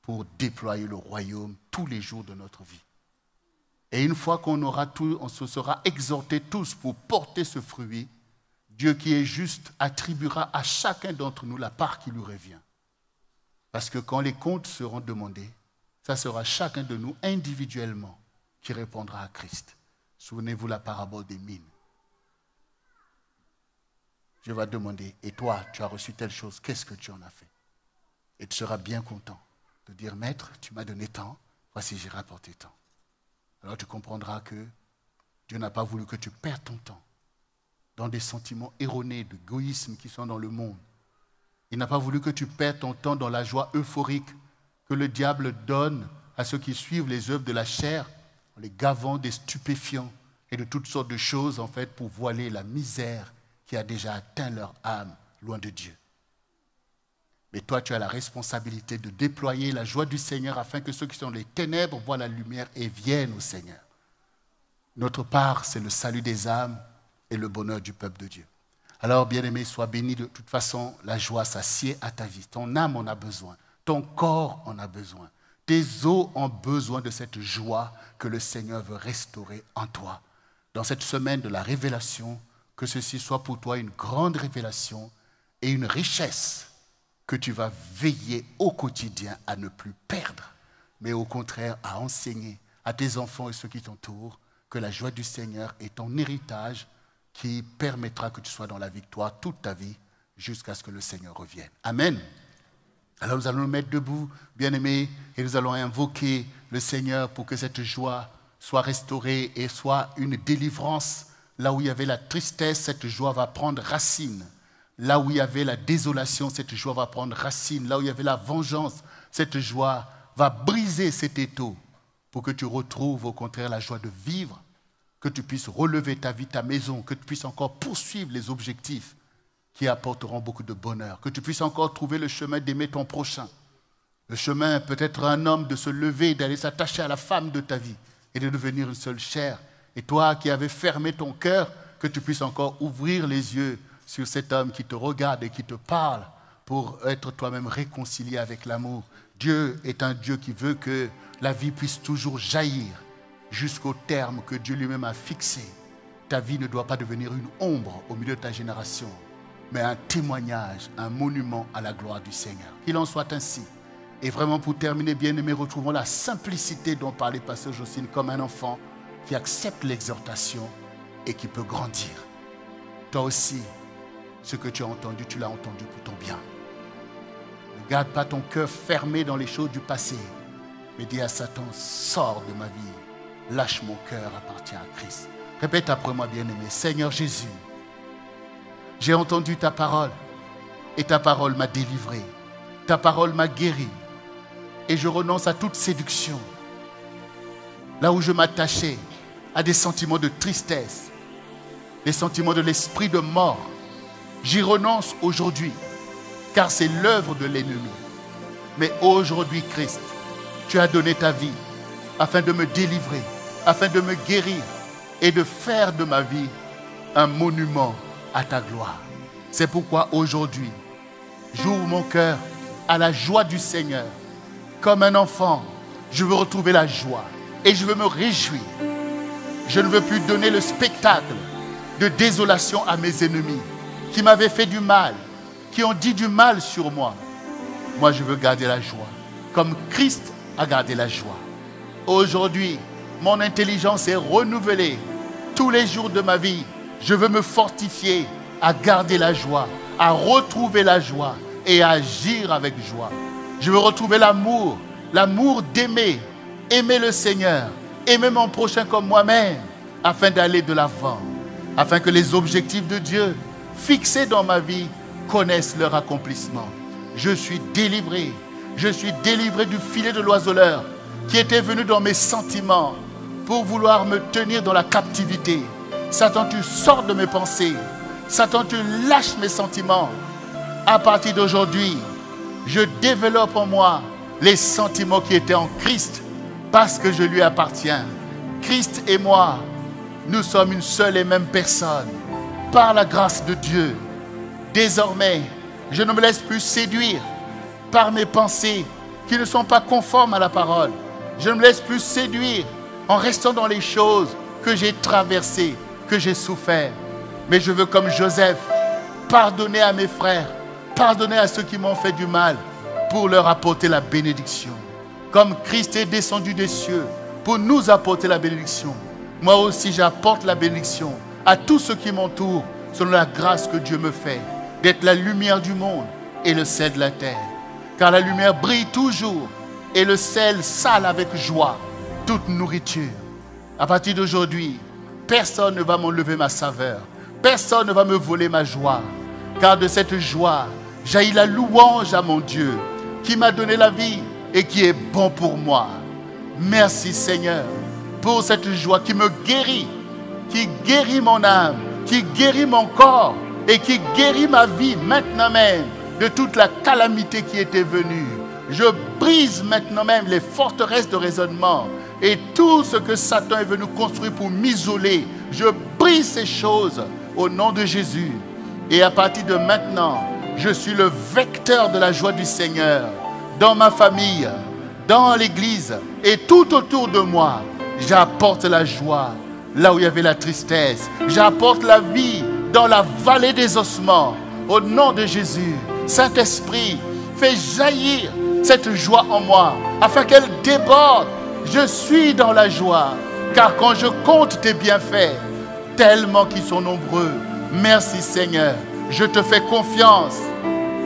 S1: pour déployer le royaume tous les jours de notre vie. Et une fois qu'on aura tout, on se sera exhortés tous pour porter ce fruit, Dieu qui est juste attribuera à chacun d'entre nous la part qui lui revient. Parce que quand les comptes seront demandés, ça sera chacun de nous individuellement qui répondra à Christ. Souvenez-vous la parabole des mines. Je vais demander, et toi, tu as reçu telle chose, qu'est-ce que tu en as fait? Et tu seras bien content de dire, Maître, tu m'as donné tant, voici j'ai rapporté tant. Alors tu comprendras que Dieu n'a pas voulu que tu perdes ton temps dans des sentiments erronés d'égoïsme qui sont dans le monde. Il n'a pas voulu que tu perdes ton temps dans la joie euphorique que le diable donne à ceux qui suivent les œuvres de la chair, en les gavant des stupéfiants et de toutes sortes de choses, en fait, pour voiler la misère qui a déjà atteint leur âme loin de Dieu. Mais toi, tu as la responsabilité de déployer la joie du Seigneur afin que ceux qui sont dans les ténèbres voient la lumière et viennent au Seigneur. Notre part, c'est le salut des âmes et le bonheur du peuple de Dieu. Alors, bien-aimé, sois béni. De toute façon, la joie s'assied à ta vie. Ton âme en a besoin. Ton corps en a besoin. Tes os ont besoin de cette joie que le Seigneur veut restaurer en toi. Dans cette semaine de la révélation, que ceci soit pour toi une grande révélation et une richesse que tu vas veiller au quotidien à ne plus perdre, mais au contraire à enseigner à tes enfants et ceux qui t'entourent que la joie du Seigneur est ton héritage qui permettra que tu sois dans la victoire toute ta vie jusqu'à ce que le Seigneur revienne. Amen. Alors nous allons nous mettre debout, bien-aimés, et nous allons invoquer le Seigneur pour que cette joie soit restaurée et soit une délivrance. Là où il y avait la tristesse, cette joie va prendre racine. Là où il y avait la désolation, cette joie va prendre racine. Là où il y avait la vengeance, cette joie va briser cet étau pour que tu retrouves au contraire la joie de vivre, que tu puisses relever ta vie, ta maison, que tu puisses encore poursuivre les objectifs qui apporteront beaucoup de bonheur, que tu puisses encore trouver le chemin d'aimer ton prochain. Le chemin peut-être un homme de se lever, d'aller s'attacher à la femme de ta vie et de devenir une seule chair. Et toi qui avais fermé ton cœur, que tu puisses encore ouvrir les yeux sur cet homme qui te regarde et qui te parle pour être toi-même réconcilié avec l'amour. Dieu est un Dieu qui veut que la vie puisse toujours jaillir jusqu'au terme que Dieu lui-même a fixé. Ta vie ne doit pas devenir une ombre au milieu de ta génération, mais un témoignage, un monument à la gloire du Seigneur. Qu'il en soit ainsi. Et vraiment pour terminer, bien-aimés, retrouvons la simplicité dont parlait Pasteur Jocelyne comme un enfant qui accepte l'exhortation et qui peut grandir. Toi aussi, ce que tu as entendu, tu l'as entendu pour ton bien. Ne garde pas ton cœur fermé dans les choses du passé, mais dis à Satan, sors de ma vie, lâche mon cœur, appartient à Christ. Répète après moi, bien-aimé, Seigneur Jésus, j'ai entendu ta parole et ta parole m'a délivré, ta parole m'a guéri et je renonce à toute séduction. Là où je m'attachais à des sentiments de tristesse, des sentiments de l'esprit de mort, j'y renonce aujourd'hui, car c'est l'œuvre de l'ennemi. Mais aujourd'hui, Christ, tu as donné ta vie afin de me délivrer, afin de me guérir et de faire de ma vie un monument à ta gloire. C'est pourquoi aujourd'hui, j'ouvre mon cœur à la joie du Seigneur. Comme un enfant, je veux retrouver la joie et je veux me réjouir. Je ne veux plus donner le spectacle de désolation à mes ennemis qui m'avaient fait du mal, qui ont dit du mal sur moi. Moi, je veux garder la joie, comme Christ a gardé la joie. Aujourd'hui, mon intelligence est renouvelée. Tous les jours de ma vie, je veux me fortifier à garder la joie, à retrouver la joie et à agir avec joie. Je veux retrouver l'amour, l'amour d'aimer, aimer le Seigneur, aimer mon prochain comme moi-même, afin d'aller de l'avant, afin que les objectifs de Dieu fixés dans ma vie connaissent leur accomplissement. Je suis délivré du filet de l'oiseleur qui était venu dans mes sentiments pour vouloir me tenir dans la captivité. Satan, tu sors de mes pensées. Satan, tu lâches mes sentiments À partir d'aujourd'hui, je développe en moi les sentiments qui étaient en Christ parce que je lui appartiens. Christ et moi, nous sommes une seule et même personne. Par la grâce de Dieu, désormais, je ne me laisse plus séduire par mes pensées qui ne sont pas conformes à la parole. Je ne me laisse plus séduire en restant dans les choses que j'ai traversées, que j'ai souffert. Mais je veux, comme Joseph, pardonner à mes frères, pardonner à ceux qui m'ont fait du mal pour leur apporter la bénédiction. Comme Christ est descendu des cieux pour nous apporter la bénédiction, moi aussi j'apporte la bénédiction à tous ceux qui m'entourent selon la grâce que Dieu me fait d'être la lumière du monde et le sel de la terre. Car la lumière brille toujours et le sel sale avec joie toute nourriture. À partir d'aujourd'hui, personne ne va m'enlever ma saveur. Personne ne va me voler ma joie. Car de cette joie, jaillit la louange à mon Dieu qui m'a donné la vie et qui est bon pour moi. Merci Seigneur pour cette joie qui me guérit, qui guérit mon âme, qui guérit mon corps et qui guérit ma vie maintenant même de toute la calamité qui était venue. Je brise maintenant même les forteresses de raisonnement et tout ce que Satan est venu construire pour m'isoler. Je brise ces choses au nom de Jésus. Et à partir de maintenant, je suis le vecteur de la joie du Seigneur dans ma famille, dans l'église et tout autour de moi. J'apporte la joie là où il y avait la tristesse. J'apporte la vie dans la vallée des ossements. Au nom de Jésus, Saint-Esprit, fais jaillir cette joie en moi afin qu'elle déborde. Je suis dans la joie, car quand je compte tes bienfaits, tellement qu'ils sont nombreux, merci Seigneur, je te fais confiance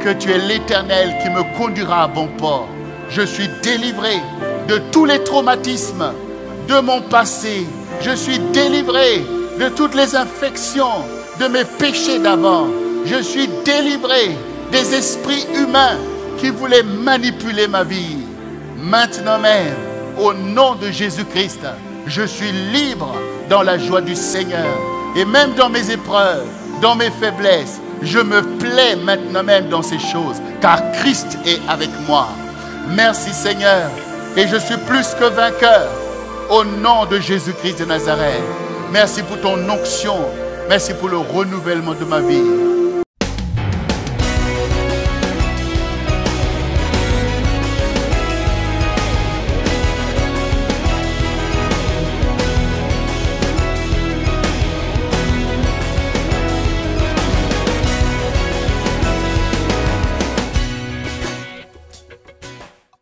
S1: que tu es l'Éternel qui me conduira à bon port. Je suis délivré de tous les traumatismes de mon passé. Je suis délivré de toutes les infections de mes péchés d'avant. Je suis délivré des esprits humains qui voulaient manipuler ma vie. Maintenant même, au nom de Jésus-Christ, je suis libre dans la joie du Seigneur. Et même dans mes épreuves, dans mes faiblesses, je me plais maintenant même dans ces choses, car Christ est avec moi. Merci Seigneur, et je suis plus que vainqueur au nom de Jésus-Christ de Nazareth. Merci pour ton onction, merci pour le renouvellement de ma vie.